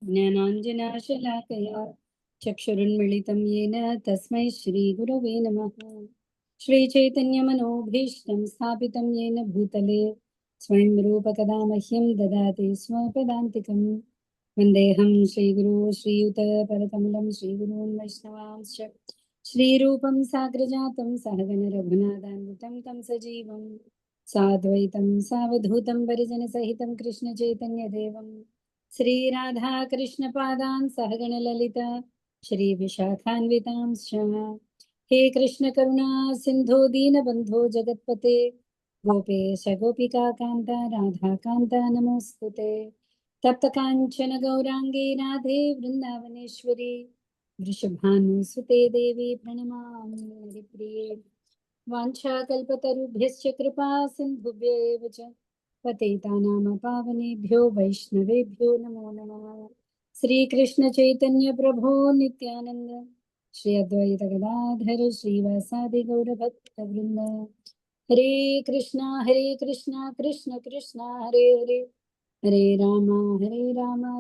ज्ञानाञ्जनशलाकया चक्षुरुन्मिलितं येन तस्मै श्रीगुरवे नमः। श्रीचैतन्यमनोभीष्टं स्थापितं येन भूतले स्वयं रूपकदा मह्यं ददाति स्वपदान्तिकं। वन्देऽहं श्रीगुरो श्रीयुतपरकमलं श्रीगुरून् वैष्णवांश्च श्रीरूपं साग्रजातं सहगणरघुनाथान्वितं तं सजीवं साद्वैतं सावधूतं परिजनसहितं कृष्णचैतन्यदेवं श्रीराधा कृष्णपादान् सहगणललिता श्रीविशाखान्वितांश्च। हे कृष्ण करुणा सिन्धो दीनबन्धो जगत्पते गोपेश गोपिका कान्ता राधा कान्ता नमोऽस्तुते। तप्तकाञ्चन गौराङ्गे राधे वृन्दावनेश्वरी वृषभानुसुते देवी प्रणमामि हरिप्रिये। वाञ्छाकल्पतरुभ्यश्च कृपा सिन्धुभ्येव च पतितानां पावनेभ्यो वैष्णवेभ्यो नमो नमः। श्रीकृष्ण चैतन्य प्रभो नित्यानंद श्री अद्वैत गदाधर श्रीवासादि गौरभक्तवृंद। हरे कृष्णा कृष्ण कृष्णा हरे हरे हरे राम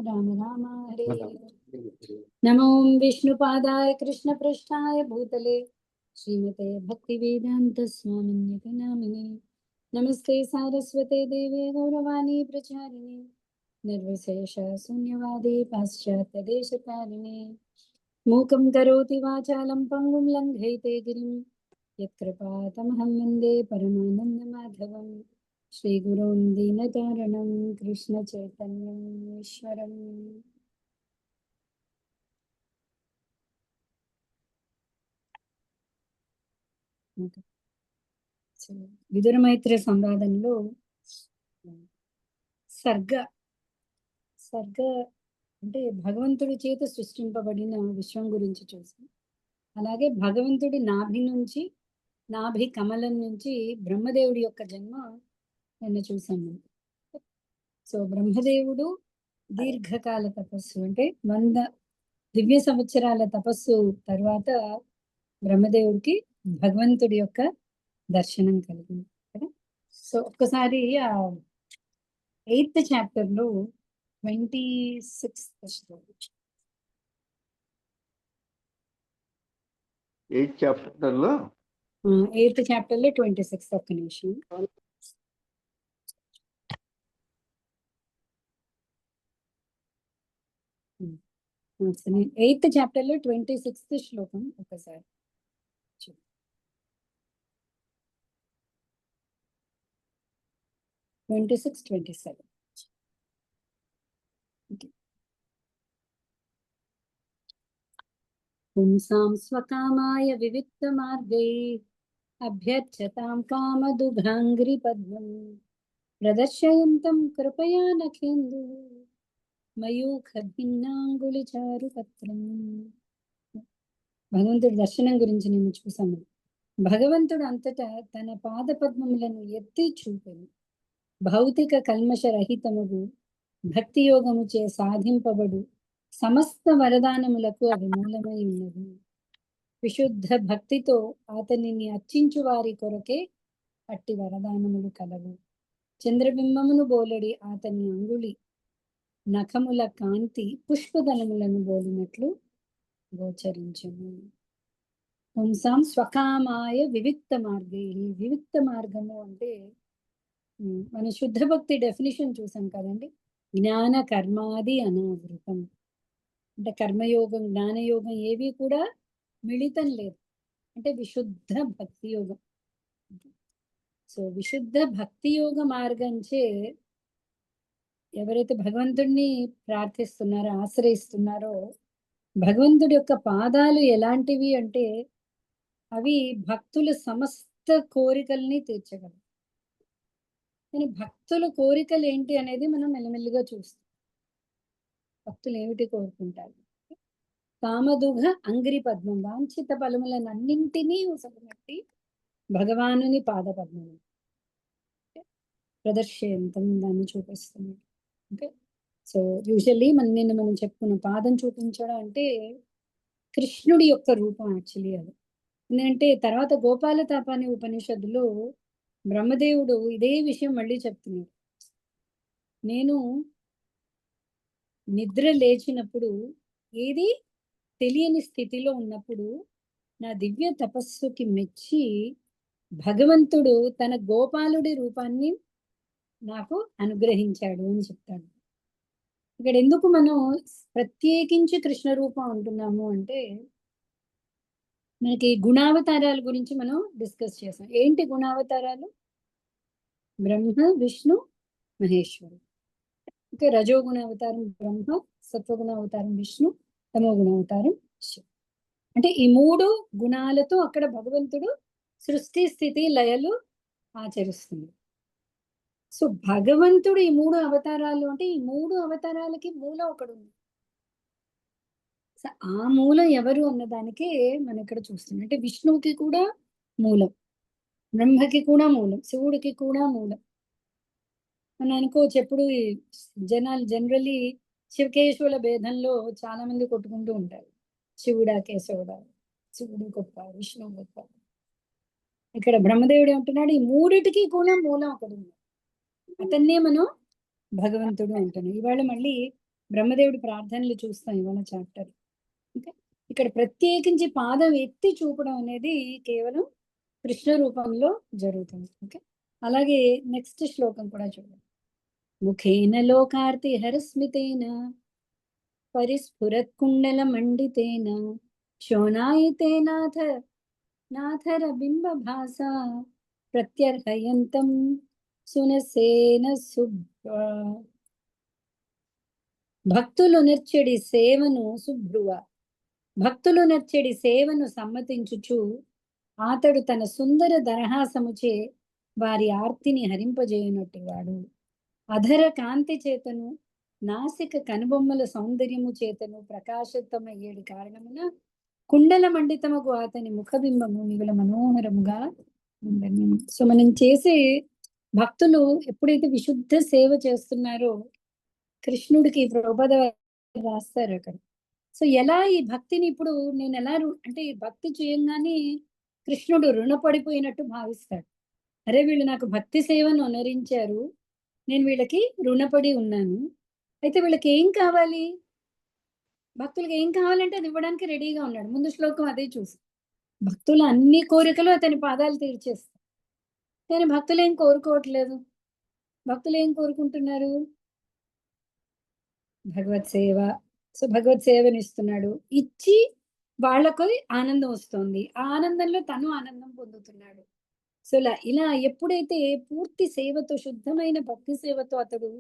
राम राम हरे हरे। नमो विष्णुपादाय कृष्णपृष्ठाय भूतले श्रीमते भक्तिवेदांत स्वामिन्यते नामिने। नमस्ते सारस्वते देवे गौरवाणी प्रचारिणे निर्विशेष शून्यवादी पाश्चात्यदेशकारिणे। मूकं करोति वाचालं पङ्गुं लङ्घयते गिरिं यत्कृपातमहं वन्दे परमानन्दमाधवं। श्रीगुरुं दीनतारणं कृष्णचैतन्यम् ईश्वरम्। విదురమైత్రి సంవాదంలో సర్గ సర్గ అంటే భగవంతుడి చేత సృష్టింపబడిన విశ్వం గురించి చూసాం. అలాగే భగవంతుడి నాభి నుంచి నాభి కమలం నుంచి బ్రహ్మదేవుడి యొక్క జన్మ నిన్న చూసాము. సో బ్రహ్మదేవుడు దీర్ఘకాల తపస్సు అంటే 100 దివ్య సంవత్సరాల తపస్సు తర్వాత బ్రహ్మదేవుడికి భగవంతుడి యొక్క దర్శనం కలిగింది కదా. సో ఒక్కసారి ఆ 8th చాప్టర్ లో 26th శ్లోకం. 8th చాప్టర్ లో 8th చాప్టర్ లో 26th ఒక్క నిమిషం. ఎయిత్ చాప్టర్ లో 26th శ్లోకం ఒకసారి 26, 27. Okay. पुंसां स्वकामाय विविक्तमार्गैः अभ्यर्चतां कामदुघाङ्घ्रिपद्मं प्रदर्शयन्तं कृपया नखेन्दुः మయూఖభిన్నాంగుళిచారుపత్రం. భగవంతుడి దర్శనం గురించి నేను చూసాము. భగవంతుడు అంతటా తన పాదపద్మములను ఎత్తి చూపెను. భౌతిక కల్మషరహితముగు భక్తి యోగముచే సాధింపబడు సమస్త వరదానములకు అవి మూలమై ఉన్నది. విశుద్ధ భక్తితో అతనిని అర్చించు వారి కొరకే అట్టి వరదానములు కలవు. చంద్రబింబమును బోలెడి అతని అంగుళి నఖముల కాంతి పుష్పదళములను బోలినట్లు గోచరించును. పుంసాం స్వకామాయ వివిక్త మార్గే. వివిక్త మార్గము అంటే మన శుద్ధ భక్తి డెఫినిషన్ చూసాం కదండి. జ్ఞాన కర్మాది అనావృతం అంటే కర్మయోగం జ్ఞానయోగం ఏవి కూడా మిళితం లేదు అంటే విశుద్ధ భక్తి యోగం. సో విశుద్ధ భక్తి యోగ మార్గంచే ఎవరైతే భగవంతుడిని ప్రార్థిస్తున్నారో ఆశ్రయిస్తున్నారో భగవంతుడి యొక్క పాదాలు ఎలాంటివి అంటే అవి భక్తుల సమస్త కోరికల్ని తీర్చగలవు. కానీ భక్తుల కోరికలు ఏంటి అనేది మనం మెల్లమెల్లిగా చూస్తాం. భక్తులు ఏమిటి కోరుకుంటారు? కామదుఘ అంగ్రి పద్మం వాంఛిత ఫలములనన్నింటినీ ఉసగమెట్టి భగవానుని పాదపద్మము ప్రదర్శయంతం దాన్ని చూపిస్తుంది. ఓకే. సో యూజువల్లీ మనం చెప్పుకున్న పాదం చూపించడం అంటే కృష్ణుడి యొక్క రూపం యాక్చువల్లీ అది. ఎందుకంటే తర్వాత గోపాల తాపాని ఉపనిషత్తులో బ్రహ్మదేవుడు ఇదే విషయం మళ్ళీ చెప్తున్నాడు. నేను నిద్ర లేచినప్పుడు, ఏది తెలియని స్థితిలో ఉన్నప్పుడు నా దివ్య తపస్సుకి మెచ్చి భగవంతుడు తన గోపాలుడి రూపాన్ని నాకు అనుగ్రహించాడు అని చెప్తాడు. ఇక్కడ ఎందుకు మనం ప్రత్యేకించి కృష్ణ రూపం అంటున్నాము అంటే, మనకి గుణావతారాల గురించి మనం డిస్కస్ చేసాం. ఏంటి గుణావతారాలు? బ్రహ్మ, విష్ణు, మహేశ్వరుడు. ఓకే, రజోగుణ అవతారం బ్రహ్మ, సత్వగుణ అవతారం విష్ణు, తమోగుణ అవతారం శివుడు. అంటే ఈ 3 గుణాలతో అక్కడ భగవంతుడు సృష్టి స్థితి లయలు ఆచరిస్తుంది. సో భగవంతుడు ఈ 3 అవతారాలు అంటే ఈ 3 అవతారాలకి మూలం ఒకడుంది. ఆ మూలం ఎవరు అన్నదానికే మనం ఇక్కడ చూస్తున్నాం. అంటే విష్ణువుకి కూడా మూలం, బ్రహ్మకి కూడా మూలం, శివుడికి కూడా మూలం అని అనుకోవచ్చు. ఎప్పుడు జనాలు జనరలీ శివకేశవుల భేదంలో చాలా మంది కొట్టుకుంటూ ఉంటారు. శివుడా కేశవుడా, శివుడు గొప్ప, విష్ణువు గొప్ప. ఇక్కడ బ్రహ్మదేవుడు అంటున్నాడు ఈ మూడిటికి కూడా మూలం ఒకడు ఉంది, అతన్నే మనం భగవంతుడు అంటున్నాం. ఇవాళ మళ్ళీ బ్రహ్మదేవుడి ప్రార్థనలు చూస్తాం ఇవాళ చాప్టర్. ఓకే, ఇక్కడ ప్రత్యేకించి పాదం ఎత్తి చూపడం అనేది కేవలం కృష్ణ రూపంలో జరుగుతుంది. ఓకే, అలాగే నెక్స్ట్ శ్లోకం కూడా చూడండి. ముఖేన లోకార్తి హరస్మితేన పరిస్ఫురత్కుండల మండితేన శోణాయితేనాథ నాథర బింబ భాస ప్రత్యర్హయంతం సునసేన భక్తులు నర్చెడి సేవను శుభ్రువ భక్తులు నర్చెడి సేవను సమ్మతించుచు అతడు తన సుందర దరహాసముచే వారి ఆర్తిని హరింపజేయునట్టు వాడు. అధర కాంతి చేతను నాసిక కనుబొమ్మల సౌందర్యము చేతను ప్రకాశితమయ్యేది కారణమున కుండల మండితముకు అతని ముఖబింబము మిగుల మనోహరముగా ఉందని. సో మనం చేసే భక్తులు ఎప్పుడైతే విశుద్ధ సేవ చేస్తున్నారో కృష్ణుడికి ప్రభుపద రాస్తారు అక్కడ. సో ఎలా ఈ భక్తిని ఇప్పుడు నేను ఎలా అంటే ఈ భక్తి చేయంగానే కృష్ణుడు రుణపడిపోయినట్టు భావిస్తాడు. అరే వీళ్ళు నాకు భక్తి సేవను అనరించారు, నేను వీళ్ళకి రుణపడి ఉన్నాను, అయితే వీళ్ళకి ఏం కావాలి, భక్తులకి ఏం కావాలంటే అది ఇవ్వడానికి రెడీగా ఉన్నాడు. ముందు శ్లోకం అదే చూసి భక్తుల అన్ని కోరికలు అతని పాదాలు తీర్చేస్తారు. కానీ భక్తులు ఏం కోరుకోవట్లేదు. భక్తులు ఏం కోరుకుంటున్నారు? భగవత్ సేవ. సో భగవత్ సేవని ఇస్తున్నాడు, ఇచ్చి వాళ్ళకు ఆనందం వస్తుంది, ఆ ఆనందంలో తను ఆనందం పొందుతున్నాడు. సో ఇలా ఎప్పుడైతే పూర్తి సేవతో శుద్ధమైన భక్తి సేవతో అతడు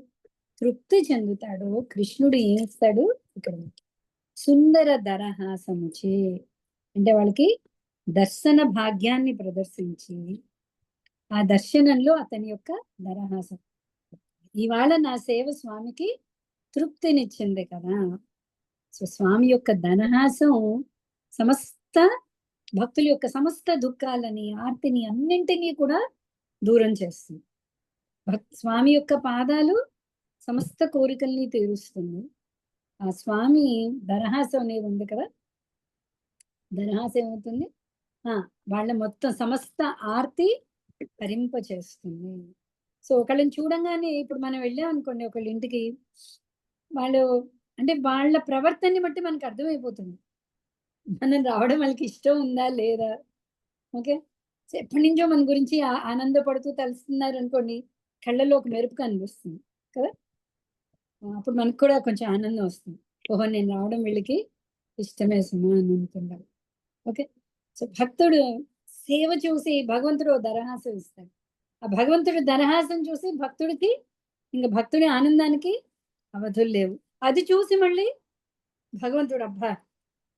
తృప్తి చెందుతాడో కృష్ణుడు ఏం ఇస్తాడు ఇక్కడ సుందర దరహాసముచే, అంటే వాళ్ళకి దర్శన భాగ్యాన్ని ప్రదర్శించి ఆ దర్శనంలో అతని యొక్క దరహాసం, ఇవాళ నా సేవ స్వామికి తృప్తినిచ్చింది కదా. సో స్వామి యొక్క దరహాసం సమస్త భక్తుల యొక్క సమస్త దుఃఖాలని ఆర్తిని అన్నింటినీ కూడా దూరం చేస్తుంది. స్వామి యొక్క పాదాలు సమస్త కోరికల్ని తీరుస్తుంది. ఆ స్వామి దరహాసం అనేది ఉంది కదా, దరహాసం ఏమవుతుంది, వాళ్ళ మొత్తం సమస్త ఆర్తి హరింప చేస్తుంది. సో ఒకళ్ళని చూడంగానే ఇప్పుడు మనం వెళ్ళాం అనుకోండి ఒకళ్ళ ఇంటికి, వాళ్ళు అంటే వాళ్ళ ప్రవర్తనని బట్టి మనకు అర్థమైపోతుంది మనం రావడం వాళ్ళకి ఇష్టం ఉందా లేదా. ఓకే, సో ఎప్పటి నుంచో మన గురించి ఆనందపడుతూ తలుస్తున్నారు అనుకోండి, కళ్ళలో ఒక మెరుపు కనిపిస్తుంది కదా, అప్పుడు మనకు కూడా కొంచెం ఆనందం వస్తుంది. ఓహో నేను రావడం వీళ్ళకి ఇష్టమే సుమా అని అనుకుంటారు. ఓకే, సో భక్తుడు సేవ చూసి భగవంతుడు దరహాసం ఇస్తాడు. ఆ భగవంతుడు దరహాసం చూసి భక్తుడికి ఇంకా భక్తుడి ఆనందానికి అవధులు లేవు. అది చూసి మళ్ళీ భగవంతుడు అబ్బా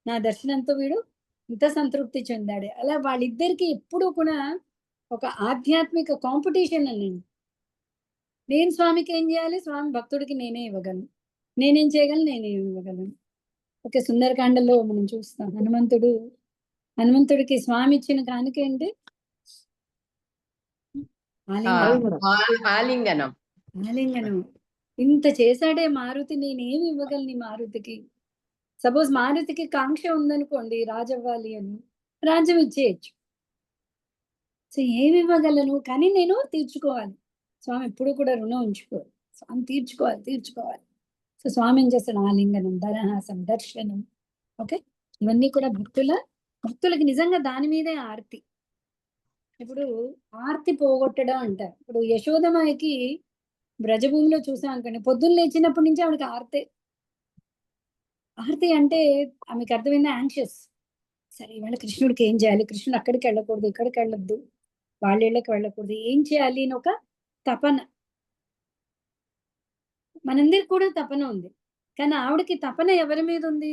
నా దర్శనంతో వీడు ఇంత సంతృప్తి చెందాడు. అలా వాళ్ళిద్దరికి ఎప్పుడూ కూడా ఒక ఆధ్యాత్మిక కాంపిటీషన్ అని. నేను స్వామికి ఏం చేయాలి, స్వామి భక్తుడికి నేనే ఇవ్వగలను, నేనేం చేయగలను, నేనేం ఇవ్వగలను. ఓకే, సుందరకాండలో మనం చూస్తాం హనుమంతుడికి స్వామి ఇచ్చిన కానుక ఏంటి, ఆలింగనం. ఆలింగనం. ఇంత చేశాడే మారుతి, నేనేమి ఇవ్వగలను ఈ మారుతికి. సపోజ్ మారుతికి కాంక్ష ఉందనుకోండి రాజవ్వాలి అని, రాజ్యం ఇచ్చేయచ్చు. సో ఏమి ఇవ్వగలను, కానీ నేను తీర్చుకోవాలి. స్వామి ఎప్పుడు కూడా రుణం ఉంచుకోవాలి, స్వామి తీర్చుకోవాలి. సో స్వామి ఏం చేస్తాడు, ఆలింగనం, దరహాసం, దర్శనం. ఓకే, ఇవన్నీ కూడా భక్తులకి నిజంగా దాని మీదే ఆర్తి. ఇప్పుడు ఆర్తి పోగొట్టడం అంటారు. ఇప్పుడు యశోదమాయకి బ్రజభూమిలో చూసాం అనుకోండి, పొద్దున్న లేచినప్పటి నుంచి ఆవిడకి ఆర్తి. ఆర్తి అంటే ఆమెకి అర్థమైంది యాంగ్షియస్. సరే ఇవాళ కృష్ణుడికి ఏం చేయాలి, కృష్ణుడు అక్కడికి వెళ్ళకూడదు, ఇక్కడికి వెళ్ళొద్దు, వాళ్ళ ఇళ్ళకి వెళ్ళకూడదు, ఏం చేయాలి అని ఒక తపన. మనందరికి కూడా తపన ఉంది, కానీ ఆవిడకి తపన ఎవరి మీద ఉంది,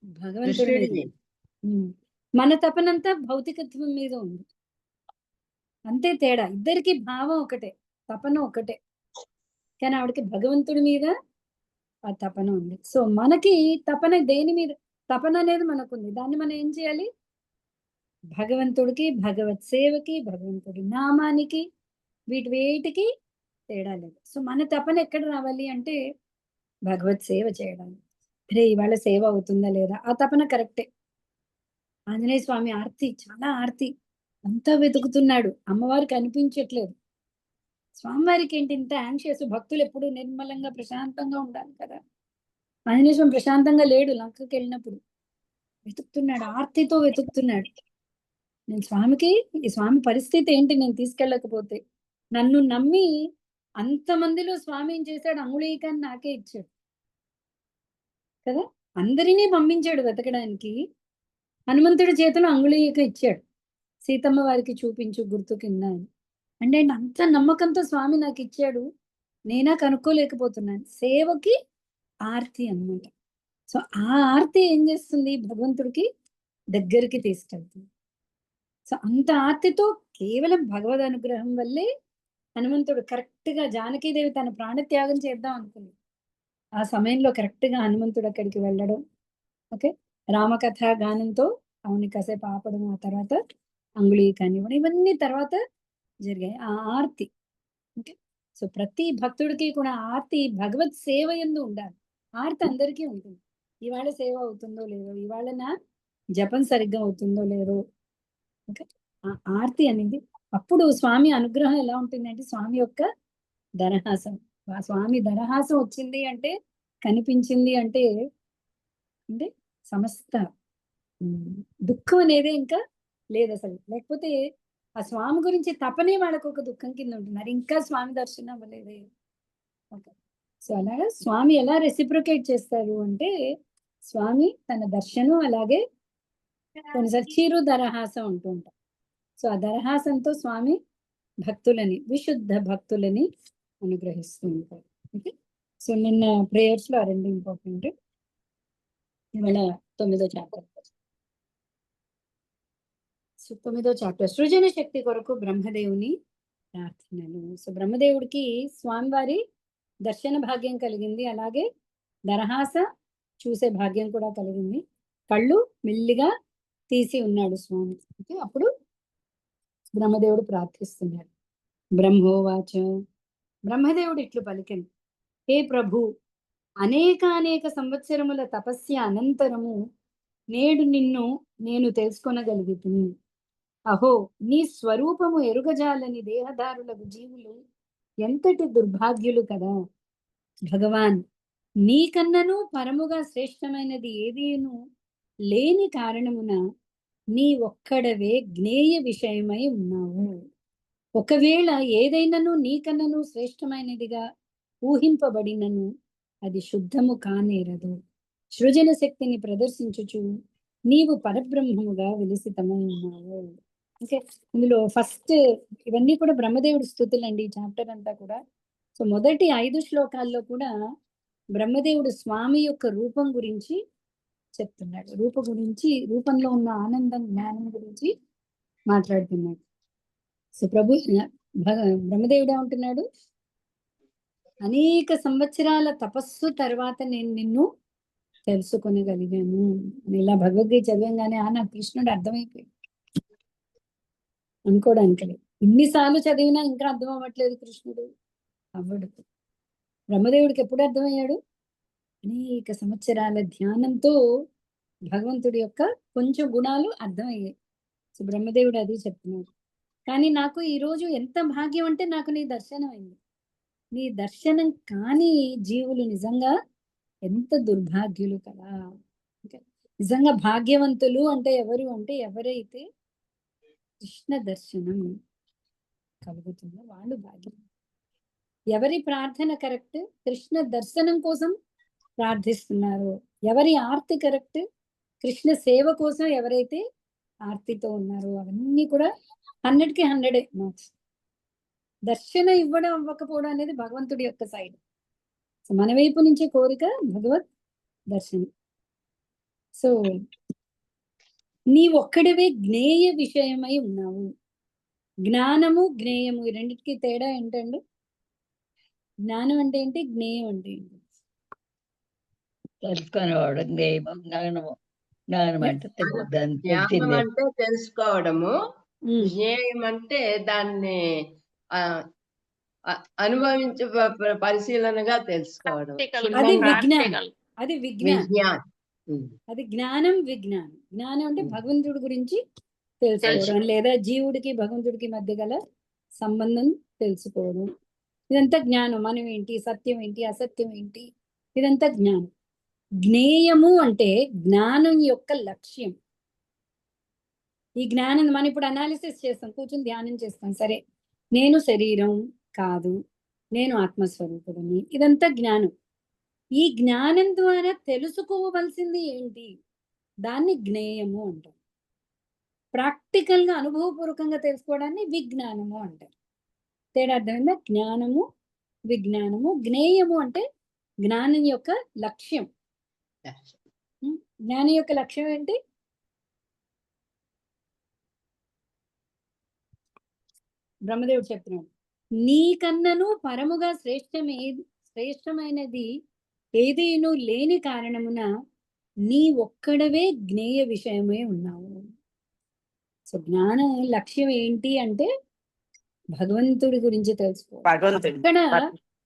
భగవంతుడి మీద. మన తపనంతా భౌతికత్వం మీద ఉంది. అంతే తేడా, ఇద్దరికి భావం ఒకటే, తపన ఒకటే, కానీ ఆవిడకి భగవంతుడి మీద ఆ తపన ఉంది. సో మనకి తపన దేని మీద, తపన అనేది మనకుంది, దాన్ని మనం ఏం చేయాలి, భగవంతుడికి, భగవత్ సేవకి, భగవంతుడి నామానికి, వేటికి తేడా లేదు. సో మన తపన ఎక్కడ రావాలి అంటే భగవత్ సేవ చేయడానికి. అరే ఇవాళ సేవ అవుతుందా లేదా, ఆ తపన కరెక్టే. ఆంజనేయ స్వామి ఆర్తి, చాలా ఆర్తి, అంతా వెతుకుతున్నాడు, అమ్మవారికి అనిపించట్లేదు. స్వామివారికి ఏంటి ఇంత యాంగ్షియస్, భక్తులు ఎప్పుడు నిర్మలంగా ప్రశాంతంగా ఉండాలి కదా. ఆంజనేయ స్వామి ప్రశాంతంగా లేడు, లంకకి వెళ్ళినప్పుడు వెతుకుతున్నాడు, ఆర్తితో వెతుకుతున్నాడు. నేను స్వామికి, ఈ స్వామి పరిస్థితి ఏంటి నేను తీసుకెళ్ళకపోతే, నన్ను నమ్మి అంతమందిలో స్వామి ఏం చేశాడు, అంగుళీకాన్ని నాకే ఇచ్చాడు కదా. అందరినీ పంపించాడు వెతకడానికి, హనుమంతుడి చేతిలో అంగుళీక ఇచ్చాడు, సీతమ్మ వారికి చూపించు గుర్తు కింద అని. అంటే అంత నమ్మకంతో స్వామి నాకు ఇచ్చాడు, నేనా కనుక్కోలేకపోతున్నాను. సేవకి ఆర్తి అన్నమాట. సో ఆ ఆర్తి ఏం చేస్తుంది, భగవంతుడికి దగ్గరికి తీసుకెళ్తుంది. సో అంత ఆర్తితో కేవలం భగవద్ అనుగ్రహం వల్లే హనుమంతుడు కరెక్ట్ గా, జానకీదేవి తన ప్రాణత్యాగం చేద్దాం అనుకుంది, ఆ సమయంలో కరెక్ట్ గా హనుమంతుడు అక్కడికి వెళ్ళడం. ఓకే, రామకథ గానంతో అవుని కాసేపు ఆపడం, ఆ తర్వాత అంగుళీకాన్ని ఇవ్వడం, ఇవన్నీ తర్వాత జరిగాయి. ఆ ఆర్తి. ఓకే, సో ప్రతి భక్తుడికి కూడా ఆర్తి భగవత్ సేవ యందు ఉండాలి. ఆర్తి అందరికీ ఉంటుంది, ఇవాళ సేవ అవుతుందో లేదో, ఇవాళ నా జపం సరిగ్గా అవుతుందో లేదో. ఓకే, ఆ ఆర్తి అనేది. అప్పుడు స్వామి అనుగ్రహం ఎలా ఉంటుంది అంటే, స్వామి యొక్క దరహాసం, ఆ స్వామి దరహాసం వచ్చింది అంటే, కనిపించింది అంటే, అంటే సమస్త దుఃఖం అనేది ఇంకా లేదు అసలు. లేకపోతే ఆ స్వామి గురించి తపనే వాళ్ళకు ఒక దుఃఖం కింద ఉంటున్నారు, ఇంకా స్వామి దర్శనం అవ్వలేదే. ఓకే, సో అలాగా స్వామి ఎలా రెసిప్రొకేట్ చేస్తారు అంటే, స్వామి తన దర్శనం అలాగే కొన్నిసార్లు చిరు దరహాసం అంటూ ఉంటాం. సో ఆ దరహాసంతో స్వామి భక్తులని, విశుద్ధ భక్తులని అనుగ్రహిస్తూ ఉంటారు. ఓకే, సో నిన్న ప్రేయర్స్ లో ఆ రెండు ఇంపార్టెంట్. ఇవాళ 9వ చాప్టర్. సో 9వ చాప్టర్ సృజన శక్తి కొరకు బ్రహ్మదేవుని ప్రార్థనలు. సో బ్రహ్మదేవుడికి స్వామివారి దర్శన భాగ్యం కలిగింది, అలాగే దరహాస చూసే భాగ్యం కూడా కలిగింది. కళ్ళు మెల్లిగా తీసి ఉన్నాడు స్వామి. ఓకే, అప్పుడు బ్రహ్మదేవుడు ప్రార్థిస్తున్నాడు. బ్రహ్మోవాచ, బ్రహ్మదేవుడు ఇట్లు పలికెను, హే ప్రభు, అనేక సంవత్సరముల తపస్య అనంతరము నేడు నిన్ను నేను తెలుసుకొనగలుగుతుంది. అహో, నీ స్వరూపము ఎరుగజాలని దేహదారులకు జీవులు ఎంతటి దుర్భాగ్యులు కదా. భగవాన్, నీకన్నను పరముగా శ్రేష్టమైనది ఏదీను లేని కారణమున నీ ఒక్కడవే జ్ఞేయ విషయమై ఉన్నావు. ఒకవేళ ఏదైనాను నీకన్నను శ్రేష్టమైనదిగా ఊహింపబడినను అది శుద్ధము కానేరదు. సృజన శక్తిని ప్రదర్శించుచు నీవు పరబ్రహ్మముగా విలసితమై ఉన్నావు. ఓకే, ఇందులో ఫస్ట్ ఇవన్నీ కూడా బ్రహ్మదేవుడి స్థుతులండి, ఈ చాప్టర్ అంతా కూడా. సో మొదటి 5 శ్లోకాల్లో కూడా బ్రహ్మదేవుడు స్వామి యొక్క రూపం గురించి చెప్తున్నాడు, రూపంలో ఉన్న ఆనందం, జ్ఞానం గురించి మాట్లాడుతున్నాడు. సో బ్రహ్మదేవుడు ఏమంటున్నాడు, అనేక సంవత్సరాల తపస్సు తర్వాత నేను నిన్ను తెలుసుకొనగలిగాను. ఇలా భగవద్గీత చదివంగానే నాకు కృష్ణుడు అర్థమైపోయింది అనుకోవడానికి లేదు. ఇన్నిసార్లు చదివినా ఇంకా అర్థం అవ్వట్లేదు కృష్ణుడు, అవ్వడు. బ్రహ్మదేవుడికి ఎప్పుడు అర్థమయ్యాడు, అనేక సంవత్సరాల ధ్యానంతో భగవంతుడి యొక్క కొంచెం గుణాలు అర్థమయ్యాయి. సో బ్రహ్మదేవుడు అది చెప్తున్నాడు. కానీ నాకు ఈరోజు ఎంత భాగ్యం అంటే నాకు నీ దర్శనం అయింది. నీ దర్శనం కాని జీవులు నిజంగా ఎంత దుర్భాగ్యులు కదా. నిజంగా భాగ్యవంతులు అంటే ఎవరు అంటే ఎవరైతే కృష్ణ దర్శనం కలుగుతుందో వాళ్ళు భాగ్యం. ఎవరి ప్రార్థన కరెక్ట్? కృష్ణ దర్శనం కోసం ప్రార్థిస్తున్నారు. ఎవరి ఆర్తి కరెక్ట్? కృష్ణ సేవ కోసం ఎవరైతే ఆర్తితో ఉన్నారో అవన్నీ కూడా 100కి 100 మార్క్స్. దర్శనం ఇవ్వడం అవ్వకపోవడం అనేది భగవంతుడి యొక్క సైడ్. సో మన వైపు నుంచి కోరిక భగవత్ దర్శనం. సో నీ ఒక్కడివే జ్ఞేయ విషయమై ఉన్నావు. జ్ఞానము జ్ఞేయము ఈ రెండింటికి తేడా ఏంటండి? జ్ఞానం అంటే ఏంటి, జ్ఞేయం అంటే ఏంటి? తెలుసుకునేవాడు జ్ఞేయము, జ్ఞానము. జ్ఞానం అంటే జ్ఞానం అంటే తెలుసుకోవడము, జ్ఞేయం అంటే దాన్ని అనుభవించ పరిశీలనగా తెలుసుకోవడం. అది విజ్ఞానం. అది విజ్ఞానం. అది జ్ఞానం, విజ్ఞానం. జ్ఞానం అంటే భగవంతుడి గురించి తెలుసుకోవడం, లేదా జీవుడికి భగవంతుడికి మధ్య గల సంబంధం తెలుసుకోవడం. ఇదంతా జ్ఞానం. మనం ఏంటి, సత్యం ఏంటి, అసత్యం ఏంటి, ఇదంతా జ్ఞానం. జ్ఞేయము అంటే జ్ఞానం యొక్క లక్ష్యం. ఈ జ్ఞానం మనం ఇప్పుడు అనాలిసిస్ చేస్తాం, కూర్చొని ధ్యానం చేస్తాం. సరే, నేను శరీరం కాదు, నేను ఆత్మస్వరూపుడిని, ఇదంతా జ్ఞానం. ఈ జ్ఞానం ద్వారా తెలుసుకోవలసింది ఏంటి, దాన్ని జ్ఞేయము అంటారు. ప్రాక్టికల్ గా అనుభవపూర్వకంగా తెలుసుకోవడాన్ని విజ్ఞానము అంటారు. తేడా అర్థమైందా? జ్ఞానము, విజ్ఞానము. జ్ఞేయము అంటే జ్ఞానం యొక్క లక్ష్యం. జ్ఞానం యొక్క లక్ష్యం ఏంటి? బ్రహ్మదేవుడు చెప్తున్నాడు, నీకన్నను పరముగా శ్రేష్టమైనది ఏదీను లేని కారణమున నీ ఒక్కడవే జ్ఞేయ విషయమే ఉన్నావు. సో జ్ఞానం లక్ష్యం ఏంటి అంటే భగవంతుడి గురించి తెలుసుకోవాలి. అక్కడ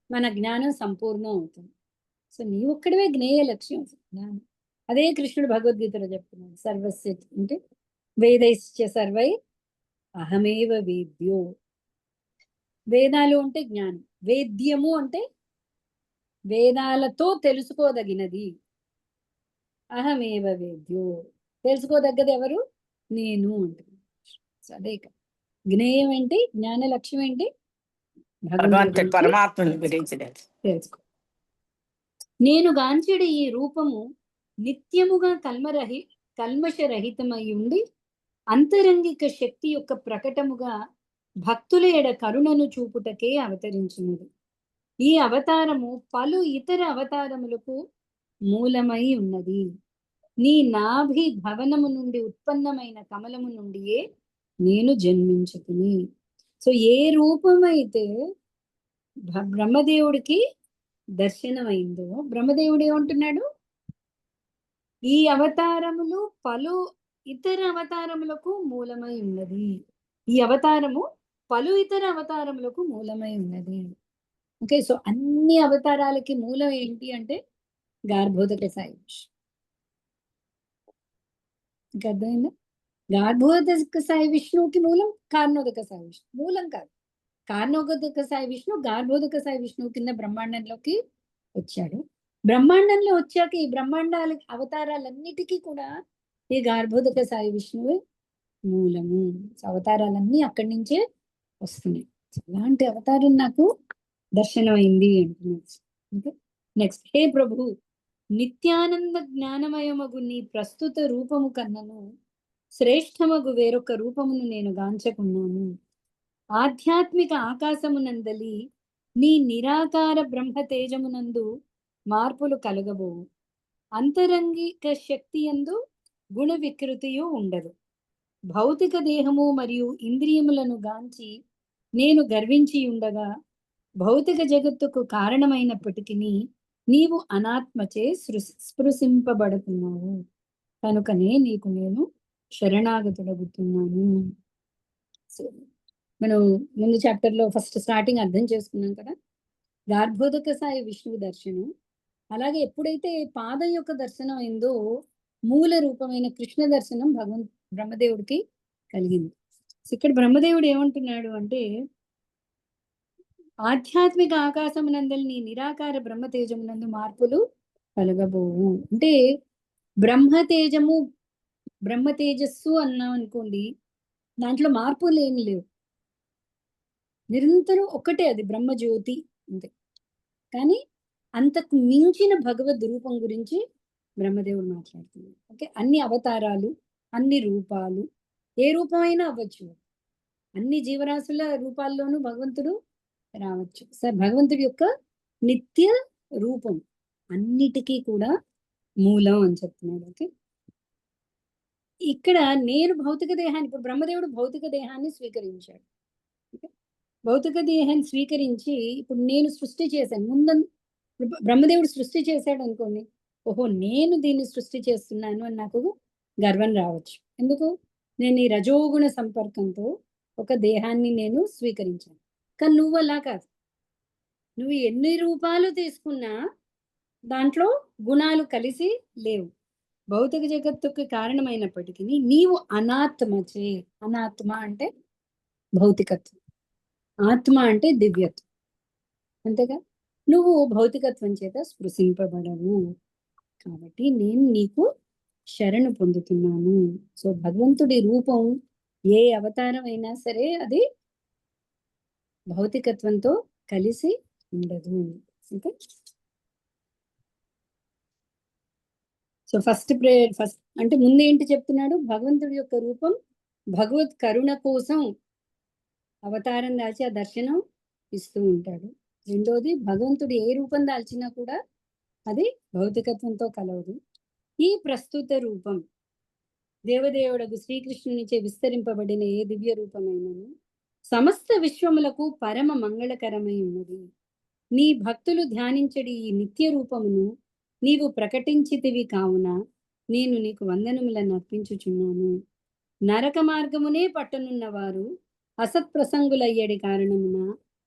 మన జ్ఞానం సంపూర్ణం అవుతుంది. సో నీ ఒక్కడవే జ్ఞేయ లక్ష్యం జ్ఞానం. అదే కృష్ణుడు భగవద్గీతలో చెప్తున్నాడు, సర్వస్య అంటే వేదైశ్చ సర్వై అహమేవ వేద్యో. వేదాలు అంటే జ్ఞానం, వేద్యము అంటే వేదాలతో తెలుసుకోదగినది. అహమేవ వేద్యో, తెలుసుకోదగ్గది ఎవరు? నేను అంటున్నాను. అదే జ్ఞేయం ఏంటి, జ్ఞాన లక్ష్యం ఏంటి? భగవంతుడి పరమాత్మని గురించి తెలుసుకో. నేను గాంచెడి ఈ రూపము నిత్యముగా కల్మషరహితమై ఉండి అంతరంగిక శక్తి యొక్క ప్రకటముగా భక్తుల ఎడ కరుణను చూపుటకే అవతరించినది. ఈ అవతారము పలు ఇతర అవతారములకు మూలమై ఉన్నది. నీ నాభి భవనము నుండి ఉత్పన్నమైన కమలము నుండియే నేను జన్మించుకుని. సో ఏ రూపమైతే బ్రహ్మదేవుడికి దర్శనమైందో, బ్రహ్మదేవుడు ఏమంటున్నాడు, ఈ అవతారములు పలు ఇతర అవతారములకు మూలమై ఉన్నది. ఈ అవతారము పలు ఇతర అవతారములకు మూలమై ఉన్నది. ఓకే, సో అన్ని అవతారాలకి మూలం ఏంటి అంటే గార్భోదక సాయి విష్ణు. ఇంకా అర్థమైందా? గార్భోదక సాయి విష్ణువుకి మూలం కారణోదక సాయి విష్ణు మూలం కాదు. కారణోదక సాయి విష్ణు గార్భోదక సాయి విష్ణువు కింద బ్రహ్మాండంలోకి వచ్చాడు. బ్రహ్మాండంలో వచ్చాక ఈ బ్రహ్మాండాల అవతారాలన్నిటికీ కూడా ఈ గార్భోదక సాయి విష్ణువు మూలము. అవతారాలన్నీ అక్కడి నుంచే వస్తున్నాయి. అలాంటి అవతారం నాకు దర్శనమైంది అంటున్నాడు. నెక్స్ట్, హే ప్రభు, నిత్యానంద జ్ఞానమయమగు నీ ప్రస్తుత రూపము కన్నను శ్రేష్టమగు వేరొక రూపమును నేను గాంచకున్నాను. ఆధ్యాత్మిక ఆకాశమునందలి నీ నిరాకార బ్రహ్మ తేజమునందు మార్పులు కలగబోవు. అంతరంగిక శక్తి యందు గుణ వికృతియు ఉండదు. భౌతిక దేహము మరియు ఇంద్రియములను గాంచి నేను గర్వించి ఉండగా భౌతిక జగత్తుకు కారణమైనప్పటికీ నీవు అనాత్మచే స్పృశింపబడుతున్నావు. కనుకనే నీకు నేను శరణాగతుడగుతున్నాను. సో మనం ముందు చాప్టర్లో ఫస్ట్ స్టార్టింగ్ అర్థం చేసుకున్నాం కదా, గార్భోదక సాయి విష్ణువు దర్శనం. అలాగే ఎప్పుడైతే పాదం యొక్క దర్శనం అయిందో మూల రూపమైన కృష్ణ దర్శనం బ్రహ్మదేవుడికి కలిగింది. ఇక్కడ బ్రహ్మదేవుడు ఏమంటున్నాడు అంటే, ఆధ్యాత్మిక ఆకాశమునందలి నీ నిరాకార బ్రహ్మతేజమునందు మార్పులు కలగబోవు. అంటే బ్రహ్మతేజము బ్రహ్మతేజస్సు అన్నాం అనుకోండి, దాంట్లో మార్పులు ఏమి లేవు, నిరంతరం ఒకటే, అది బ్రహ్మజ్యోతి అంతే. కానీ అంతకు మించిన భగవద్ రూపం గురించి బ్రహ్మదేవుడు మాట్లాడుతున్నాడు. ఓకే, అన్ని అవతారాలు, అన్ని రూపాలు, ఏ రూపమైనా అవ్వచ్చు, అన్ని జీవరాశుల రూపాల్లోనూ భగవంతుడు రావచ్చు. సార్, భగవంతుడి యొక్క నిత్య రూపం అన్నిటికీ కూడా మూలం అని చెప్తున్నాడు. ఓకే, ఇక్కడ నేను భౌతిక దేహాన్ని, ఇప్పుడు బ్రహ్మదేవుడు భౌతిక దేహాన్ని స్వీకరించాడు. ఓకే, భౌతిక దేహాన్ని స్వీకరించి ఇప్పుడు నేను సృష్టి చేశాను. బ్రహ్మదేవుడు సృష్టి చేశాడు అనుకోండి, ఓహో నేను దీన్ని సృష్టి చేస్తున్నాను అని నాకు గర్వం రావచ్చు. ఎందుకు? నేను ఈ రజోగుణ సంపర్కంతో ఒక దేహాన్ని నేను స్వీకరించాను. కానీ నువ్వు అలా కాదు, నువ్వు ఎన్ని రూపాలు తీసుకున్నా దాంట్లో గుణాలు కలిసి లేవు. భౌతిక జగత్తుకి కారణమైనప్పటికీ నీవు అనాత్మచే, అనాత్మ అంటే భౌతికత్వం, ఆత్మ అంటే దివ్యత్వం, అంతేగా. నువ్వు భౌతికత్వం చేత స్పృశింపబడవు, కాబట్టి నేను నీకు శరణు పొందుతున్నాను. సో భగవంతుడి రూపం ఏ అవతారం అయినా సరే అది భౌతికత్వంతో కలిసి ఉండదు. ఓకే, సో ఫస్ట్ అంటే ముందు ఏంటి చెప్తున్నాడు? భగవంతుడి యొక్క రూపం భగవత్ కరుణ కోసం అవతారం దాల్చి ఆ దర్శనం ఇస్తూ ఉంటాడు. రెండోది, భగవంతుడు ఏ రూపం దాల్చినా కూడా అది భౌతికత్వంతో కలవదు. ఈ ప్రస్తుత రూపం దేవదేవుడకు శ్రీకృష్ణునిచే విస్తరింపబడిన ఏ దివ్య రూపమైనను సమస్త విశ్వములకు పరమ మంగళకరమై ఉన్నది. నీ భక్తులు ధ్యానించడి ఈ నిత్య రూపమును నీవు ప్రకటించితివి కావున నేను నీకు వందనములను అర్పించుచున్నాను. నరక మార్గమునే పట్టనున్న వారు అసత్ప్రసంగులయ్యడి కారణమున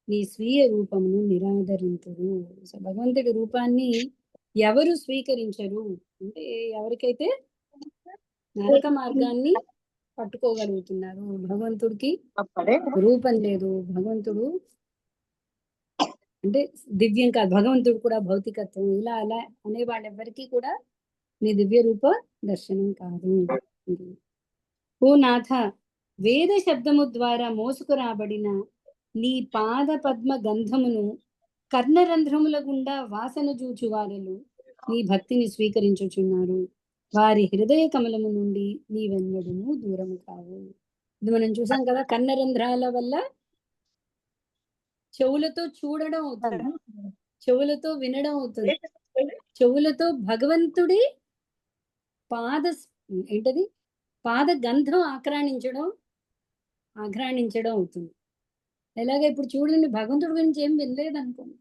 నీ స్వీయ రూపమును నిరాదరింతురు. సో భగవంతుడి రూపాన్ని ఎవరు స్వీకరించరు అంటే ఎవరికైతే నరక మార్గాన్ని పట్టుకోగలుగుతున్నారు. భగవంతుడికి రూపం లేదు, భగవంతుడు అంటే దివ్యం కాదు, భగవంతుడు కూడా భౌతికత్వం, ఇలా అలా అనే వాళ్ళెవ్వరికీ కూడా నీ దివ్య రూప దర్శనం కాదు. ఓ నాథ, వేద శబ్దము ద్వారా మోసుకురాబడిన నీ పాద పద్మ గంధమును కర్ణరంధ్రముల గుండా వాసన జూచు వారలు నీ భక్తిని స్వీకరించుచున్నారు. వారి హృదయ కమలము నుండి నీవెన్నడము దూరము కావు. ఇది మనం చూసాం కదా, కర్ణరంధ్రాల వల్ల చెవులతో చూడడం అవుతుంది, చెవులతో వినడం అవుతుంది, చెవులతో భగవంతుడి పాద ఏంటది పాద గంధం ఆఘ్రాణించడం అవుతుంది. ఎలాగే ఇప్పుడు చూడండి, భగవంతుడి గురించి ఏం వినలేదు అనుకోండి,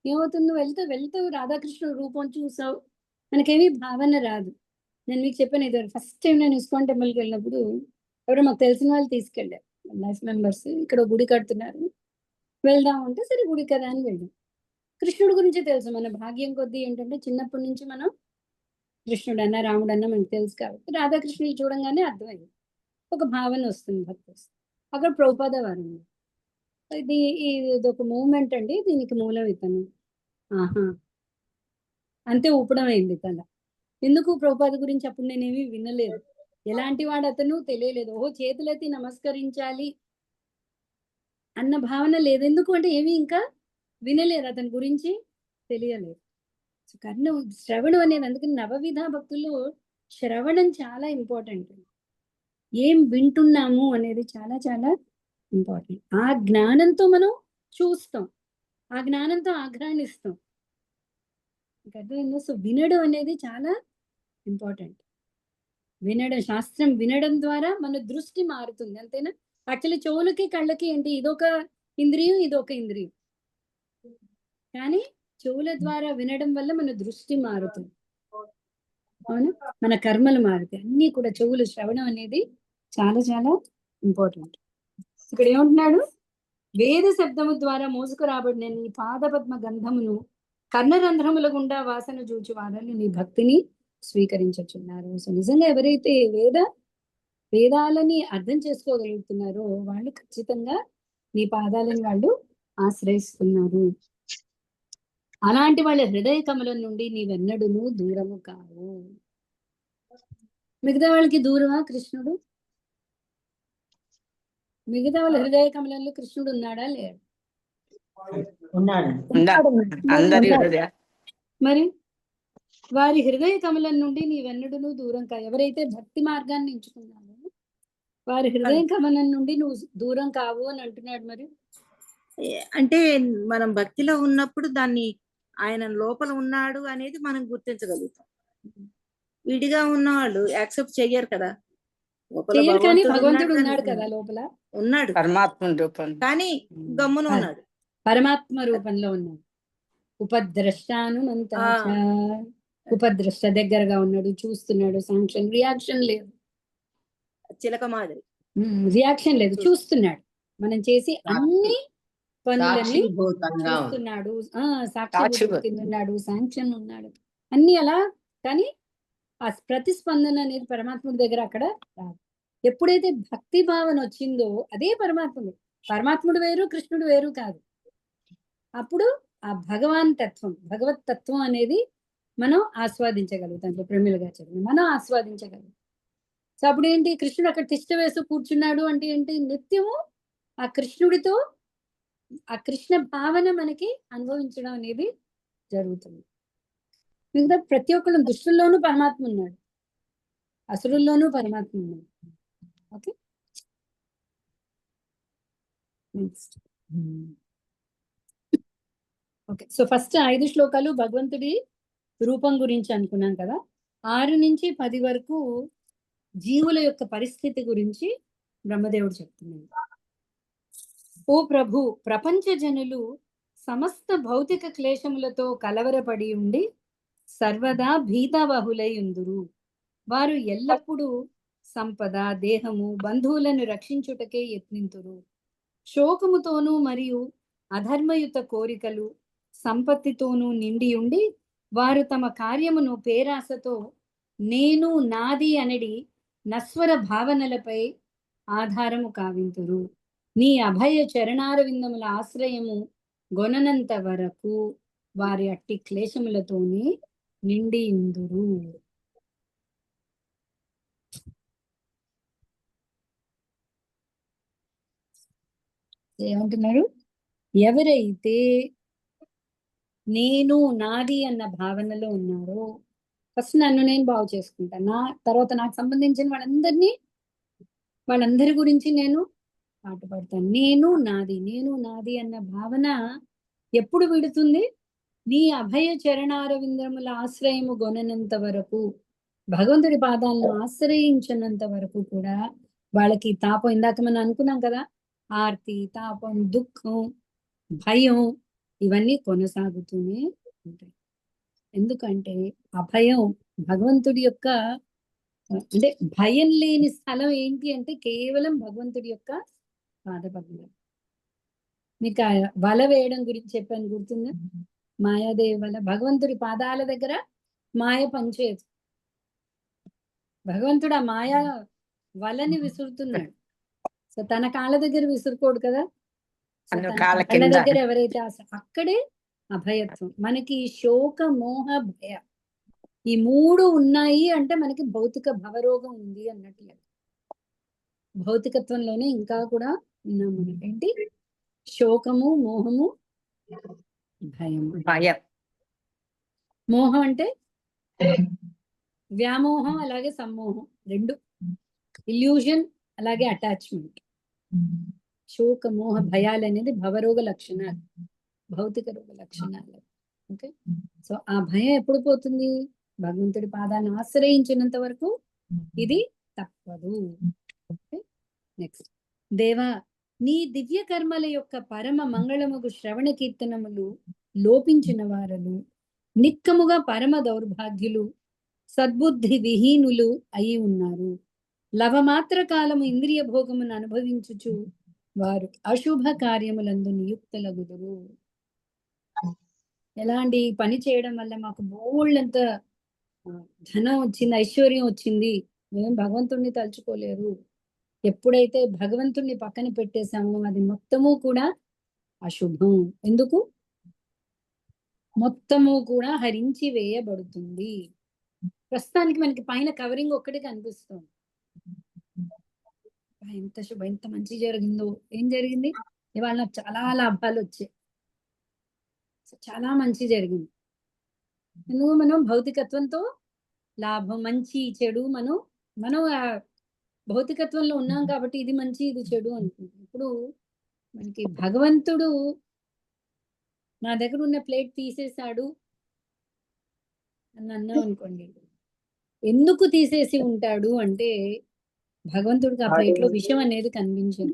ఏమవుతుంది? వెళ్తావు రాధాకృష్ణుడు రూపం చూసావు, మనకేమీ భావన రాదు. నేను మీకు చెప్పాను, ఇది ఫస్ట్ టైం నేను ఇస్కాన్ టెంపుల్కి వెళ్ళినప్పుడు ఎవరో మాకు తెలిసిన వాళ్ళు తీసుకెళ్ళారు, లైఫ్ మెంబర్స్. ఇక్కడ గుడి కడుతున్నారు, వెళ్దాం అంటే సరే గుడి కదా అని వెళ్ళాం. కృష్ణుడి గురించి తెలుసు, మన భాగ్యం కొద్దీ ఏంటంటే చిన్నప్పటి నుంచి మనం కృష్ణుడు అన్న రాముడు అన్న మనకు తెలుసు కాబట్టి రాధాకృష్ణుడు చూడంగానే అర్థమైంది, ఒక భావన వస్తుంది, భక్తి వస్తుంది. అక్కడ ప్రభుపాద వారు ఇది ఒక మూమెంట్ అండి, దీనికి మూలం ఇతను. ఆహా, అంతే ఊపడం అయింది తల. ఎందుకు? ప్రభుపాద గురించి అప్పుడు నేనేమి వినలేదు, ఎలాంటి వాడు అతను తెలియలేదు. ఓహో చేతులెత్తి నమస్కరించాలి అన్న భావన లేదు. ఎందుకు అంటే ఏమీ ఇంకా వినలేదు, అతని గురించి తెలియలేదు. శ్రవణం అనేది, అందుకని నవవిధ భక్తుల్లో శ్రవణం చాలా ఇంపార్టెంట్. ఏం వింటున్నాము అనేది చాలా చాలా ఇంపార్టెంట్. ఆ జ్ఞానంతో మనం చూస్తాం, ఆ జ్ఞానంతో ఆఘ్రాణిస్తాం. సో వినడం అనేది చాలా ఇంపార్టెంట్. వినడం, శాస్త్రం వినడం ద్వారా మన దృష్టి మారుతుంది, అంతేనా? యాక్చువల్లీ చెవులకి కళ్ళకి ఏంటి, ఇదొక ఇంద్రియం, ఇదొక ఇంద్రియం. కానీ చెవుల ద్వారా వినడం వల్ల మన దృష్టి మారుతుంది, అవునా? మన కర్మలు మారుతాయి, అన్నీ కూడా. చెవులు శ్రవణం అనేది చాలా చాలా ఇంపార్టెంట్. ఇక్కడ ఏమంటున్నాడు? వేద శబ్దము ద్వారా మోసుకురాబడిన నీ పాదపద్మ గంధమును కర్ణరంధ్రముల గుండా వాసన చూచి వారలు నీ భక్తిని స్వీకరించుచున్నారు. సో నిజంగా ఎవరైతే వేదాలని అర్థం చేసుకోగలుగుతున్నారో వాళ్ళు ఖచ్చితంగా నీ పాదాలని వాళ్ళు ఆశ్రయిస్తున్నారు. అలాంటి వాళ్ళ హృదయ కమలం నుండి నీవెన్నడూను దూరము కావు. మిగతా వాళ్ళకి దూరమా కృష్ణుడు? మిగతా వాళ్ళ హృదయ కమలంలో కృష్ణుడు ఉన్నాడా లేడు? ఉన్నాడు. అందరి ఉన్నాడు. హృదయ మరి వారి హృదయ కమలం నుండి నీవెన్నడూను దూరం కావు. ఎవరైతే భక్తి మార్గాన్ని ఎంచుకున్నారో వారి హృదయ కమలం నుండి నువ్వు దూరం కావు అని అంటున్నాడు. మరి అంటే మనం భక్తిలో ఉన్నప్పుడు దాన్ని ఆయన లోపల ఉన్నాడు అనేది మనం గుర్తించగలుగుతాం. విడిగా ఉన్న వాళ్ళు యాక్సెప్ట్ చెయ్యరు కదా. లోపల చెయ్యరు, కానీ భగవంతుడు భగవంతుడు ఉన్నాడు ఉన్నాడు అని కదా లోపల. ఉన్నాడు పరమాత్మ రూపం. కానీ గమ్మున ఉన్నాడు. పరమాత్మ రూపంలో ఉన్నాడు. ఉపద్రష్టానుమంత ఉపద్రష్ట దగ్గరగా ఉన్నాడు, చూస్తున్నాడు. సాంక్షన్ రియాక్షన్ లేదు. చిలక మాదిరి రియాక్షన్ లేదు, చూస్తున్నాడు. మనం చేసి అన్ని పనులని సాక్షిభూతంగా ఉంది. చూస్తున్నాడు. సాక్షి కింద ఉన్నాడు, శాంక్షన్ ఉన్నాడు, అన్ని అలా. కానీ ఆ ప్రతిస్పందన అనేది పరమాత్ముడి దగ్గర అక్కడ రాదు. ఎప్పుడైతే భక్తి భావన వచ్చిందో అదే పరమాత్ముడు. పరమాత్ముడు వేరు, కృష్ణుడు వేరు కాదు. అప్పుడు ఆ భగవాన్ తత్వం, భగవత్ తత్వం అనేది మనం ఆస్వాదించగలుగుతాం. ప్రమిళగా చదివి మనం ఆస్వాదించగలుగుతాం. సో అప్పుడు ఏంటి, కృష్ణుడు అక్కడ తిష్ట వేసి కూర్చున్నాడు అంటే ఏంటి, నిత్యము ఆ కృష్ణుడితో ఆ కృష్ణ భావన మనకి అనుభవించడం అనేది జరుగుతుంది. మిగతా ప్రతి ఒక్కళ్ళు, దుష్టుల్లోనూ పరమాత్మ ఉన్నాడు, అసురుల్లోనూ పరమాత్మ ఉన్నాడు. Okay, next. Okay, so first 5 శ్లోకాలు భగవంతుడి రూపం గురించి అనుకున్నాం కదా. 6 నుంచి 10 వరకు జీవుల యొక్క పరిస్థితి గురించి బ్రహ్మదేవుడు చెప్తున్నాడు. ఓ ప్రభు, ప్రపంచ జనులు సమస్త భౌతిక క్లేశములతో కలవరపడి ఉండి సర్వదా భీతాబహులై ఉందురు. వారు ఎల్లప్పుడూ సంపద, దేహము, బంధువులను రక్షించుటకే యత్నింతురు. శోకముతోనూ మరియు అధర్మయుత కోరికలు, సంపత్తితోనూ నిండి ఉండి వారు తమ కార్యమును పేరాసతో నేను, నాది అనడి నస్వర భావనలపై ఆధారము కావింతురు. నీ అభయ చరణార విందముల ఆశ్రయము గొననంత వరకు వారి అట్టి క్లేశములతోనే నిండి ఉందురు. ఏమంటున్నారు, ఎవరైతే నేను, నాది అన్న భావనలో ఉన్నారో, ఫస్ట్ నన్ను నేను బాగు చేసుకుంటాను, నా తర్వాత నాకు సంబంధించిన వాళ్ళందరి గురించి నేను పాటుపడతాను. నేను, నాది అన్న భావన ఎప్పుడు విడుతుంది? నీ అభయ చరణార విందముల ఆశ్రయము గొననంత వరకు, భగవంతుడి పాదాలను ఆశ్రయించినంత వరకు కూడా వాళ్ళకి తాపం, ఇందాక మనం అనుకున్నాం కదా, ఆర్తి, తాపం, దుఃఖం, భయం ఇవన్నీ కొనసాగుతూనే ఉంటాయి. ఎందుకంటే అభయం భగవంతుడి యొక్క, అంటే భయం లేని స్థలం ఏంటి అంటే కేవలం భగవంతుడి యొక్క పాదపద్మం. మీకు వల వేయడం గురించి చెప్పాను, గుర్తుందా? మాయాదేవి వల, భగవంతుడి పాదాల దగ్గర మాయ పనిచేయదు. భగవంతుడు ఆ మాయా వలని విసురుతున్నాడు. సో తన కాళ్ళ దగ్గర విసురుకోడు కదా. కాళ్ళ దగ్గర ఎవరైతే అక్కడే అభయత్వం. మనకి శోక, మోహ, భయ ఈ 3 ఉన్నాయి అంటే మనకి భౌతిక భవరోగం ఉంది అన్నట్లు. భౌతికత్వంలోనే ఇంకా కూడా ఉన్నాం మనం. ఏంటి? శోకము, మోహము, భయం. మోహం అంటే వ్యామోహం, అలాగే సమ్మోహం, 2. ఇల్యూజన్, అలాగే అటాచ్మెంట్. శోక, మోహ, భయాలు అనేది భవరోగ లక్షణాలు, భౌతిక రోగ లక్షణాలు. ఓకే, సో ఆ భయం ఎప్పుడు పోతుంది? భగవంతుడి పాదాన్ని ఆశ్రయించినంత వరకు ఇది తప్పదు. నెక్స్ట్, దేవా, నీ దివ్య కర్మల యొక్క పరమ మంగళముగు శ్రవణ కీర్తనములు లోపించిన వారలు, నిక్కముగా పరమ దౌర్భాగ్యులు, సద్బుద్ధి విహీనులు అయి ఉన్నారు. లవమాత్ర కాలము ఇంద్రియ భోగమును అనుభవించుచు వారు అశుభ కార్యములందు నియుక్తులగుదురు. ఎలాంటి పని చేయడం వల్ల మాకు బోళ్ళంత ధనం వచ్చింది, ఐశ్వర్యం వచ్చింది, మేము భగవంతుణ్ణి తలుచుకోలేరు. ఎప్పుడైతే భగవంతుణ్ణి పక్కన పెట్టేశామో అది మొత్తము కూడా అశుభం. ఎందుకు? మొత్తము కూడా హరించి వేయబడుతుంది. ప్రస్తుతానికి మనకి పైన కవరింగ్ ఒక్కటి కనిపిస్తుంది. ఎంత మంచి జరిగిందో. ఏం జరిగింది? ఇవాళ నాకు చాలా లాభాలు వచ్చాయి, చాలా మంచి జరిగింది. ఎందుకు? మనం భౌతికత్వంతో లాభం, మంచి చెడు మనం భౌతికత్వంలో ఉన్నాం కాబట్టి ఇది మంచి ఇది చెడు అనుకుంటాం. ఇప్పుడు మనకి భగవంతుడు నా దగ్గర ఉన్న ప్లేట్ తీసేశాడు అని అన్నాం అనుకోండి, ఎందుకు తీసేసి ఉంటాడు అంటే భగవంతుడికి ఆ ప్లేట్ లో విషం అనేది కనిపించింది,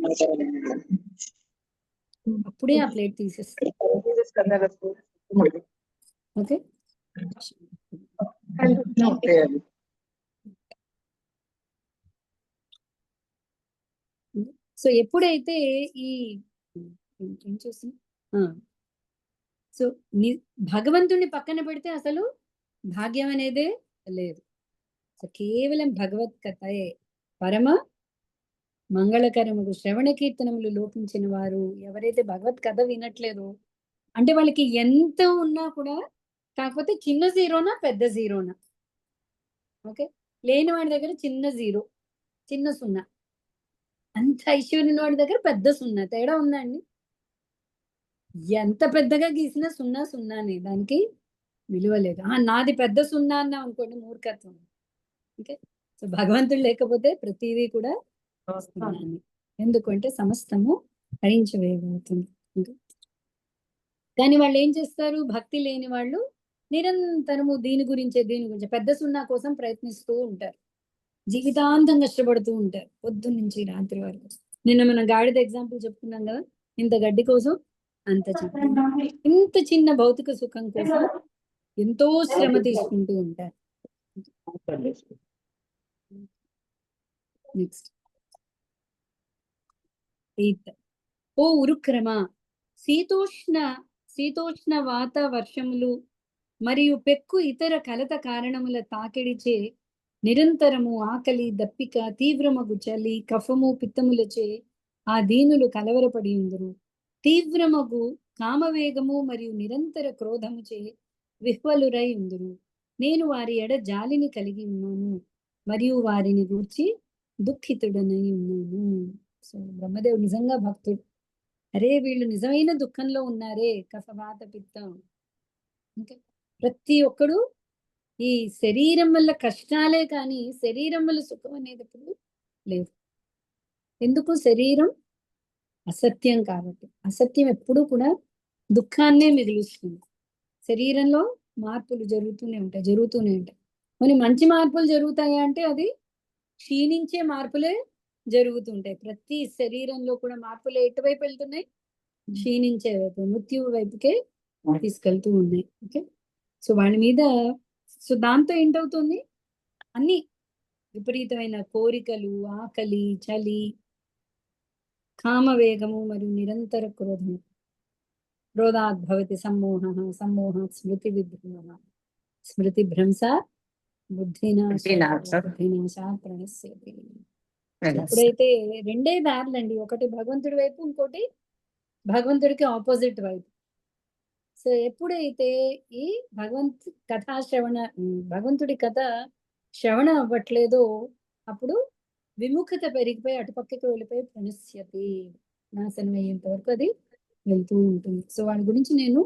అప్పుడే ఆ ప్లేట్ తీసేస్తాడు. ఓకే, సో ఎప్పుడైతే ఈ ఏం చూస్తున్నా, సో భగవంతుడిని పక్కన పెడితే అసలు భాగ్యం అనేదే లేదు. సో కేవలం భగవత్ కథయే పరమ మంగళకరములు. శ్రవణ కీర్తనములు లోపించిన వారు ఎవరైతే భగవత్ కథ వినట్లేదో అంటే వాళ్ళకి ఎంత ఉన్నా కూడా, కాకపోతే చిన్న జీరోనా పెద్ద జీరోనా, ఓకే, లేని వాడి దగ్గర చిన్న జీరో, చిన్న సున్నా, అంత ఐశ్వర్యం వాడి దగ్గర పెద్ద సున్నా. తేడా ఉందా అండి? ఎంత పెద్దగా గీసినా సున్నా సున్నానే, దానికి విలువ లేదు. నాది పెద్ద సున్నా అన్నా అనుకోండి, మూర్ఖత్వం. ఓకే, సో భగవంతుడు లేకపోతే ప్రతిదీ కూడా సున్నానే. ఎందుకంటే సమస్తము హరించవేయబడుతుంది. కానీ వాళ్ళు ఏం చేస్తారు? భక్తి లేని వాళ్ళు నిరంతరము దీని గురించే పెద్ద సున్నా కోసం ప్రయత్నిస్తూ ఉంటారు, జీవితాంతం కష్టపడుతూ ఉంటారు, పొద్దున్న నుంచి రాత్రి వరకు. నిన్న మనం గాడిద ఎగ్జాంపుల్ చెప్పుకున్నాం కదా, ఇంత గడ్డి కోసం అంత ఇంత చిన్న భౌతిక సుఖం కోసం ఎంతో శ్రమ తీసుకుంటూ ఉంటారు. నెక్స్ట్ 8. ఓ ఉరుక్రమ, శీతోష్ణ వాత వర్షములు మరియు పెక్కు ఇతర కలత కారణముల తాకిడిచే నిరంతరము ఆకలి, దప్పిక, తీవ్రమగు చలి, కఫము, పిత్తములచే ఆ దీనులు కలవరపడి ఉందరు. తీవ్రమగు కామవేగము మరియు నిరంతర క్రోధముచే విహ్వలురై ఉందరు. నేను వారి ఎడ జాలిని కలిగి ఉన్నాను మరియు వారిని గూర్చి దుఃఖితుడనై ఉన్నాను. సో బ్రహ్మదేవుడు నిజంగా భక్తుడు. అరే వీళ్ళు నిజమైన దుఃఖంలో ఉన్నారే, కఫవాత పిత్తం. ఇంకా ప్రతి ఒక్కడు ఈ శరీరం వల్ల కష్టాలే కానీ శరీరం వల్ల సుఖం అనేది ఎప్పుడు లేదు. ఎందుకు? శరీరం అసత్యం కాబట్టి. అసత్యం ఎప్పుడూ కూడా దుఃఖాన్నే మిగులుస్తుంది. శరీరంలో మార్పులు జరుగుతూనే ఉంటాయి. కొన్ని మంచి మార్పులు జరుగుతాయా అంటే అది క్షీణించే మార్పులే జరుగుతుంటాయి. ప్రతి శరీరంలో కూడా మార్పులు ఎటువైపు వెళ్తున్నాయి? క్షీణించే వైపు, మృత్యువు వైపుకే తీసుకెళ్తూ ఉన్నాయి. ఓకే, సో వాళ్ళ మీద, సో దాంతో ఏంటవుతుంది? అన్ని విపరీతమైన కోరికలు, ఆకలి, చలి, కామవేగము మరియు నిరంతర క్రోధము. క్రోధాత్ భవతి సమ్మోహాత్ స్మృతి విభ్రమ, స్మృతి భ్రంశ బుద్ధినాశాత్ ప్రణశ్యతి. ఎప్పుడైతే రెండే దారులండి, ఒకటి భగవంతుడి వైపు, ఇంకోటి భగవంతుడికి ఆపోజిట్ వైపు. సో ఎప్పుడైతే ఈ భగవంతుడి కథ శ్రవణ అవ్వట్లేదో అప్పుడు విముఖత పెరిగిపోయి అటుపక్కకి వెళ్ళిపోయి ప్రణశ్యతి, నాశనం అయ్యేంత వరకు అది వెళ్తూ ఉంటుంది. సో వాడి గురించి నేను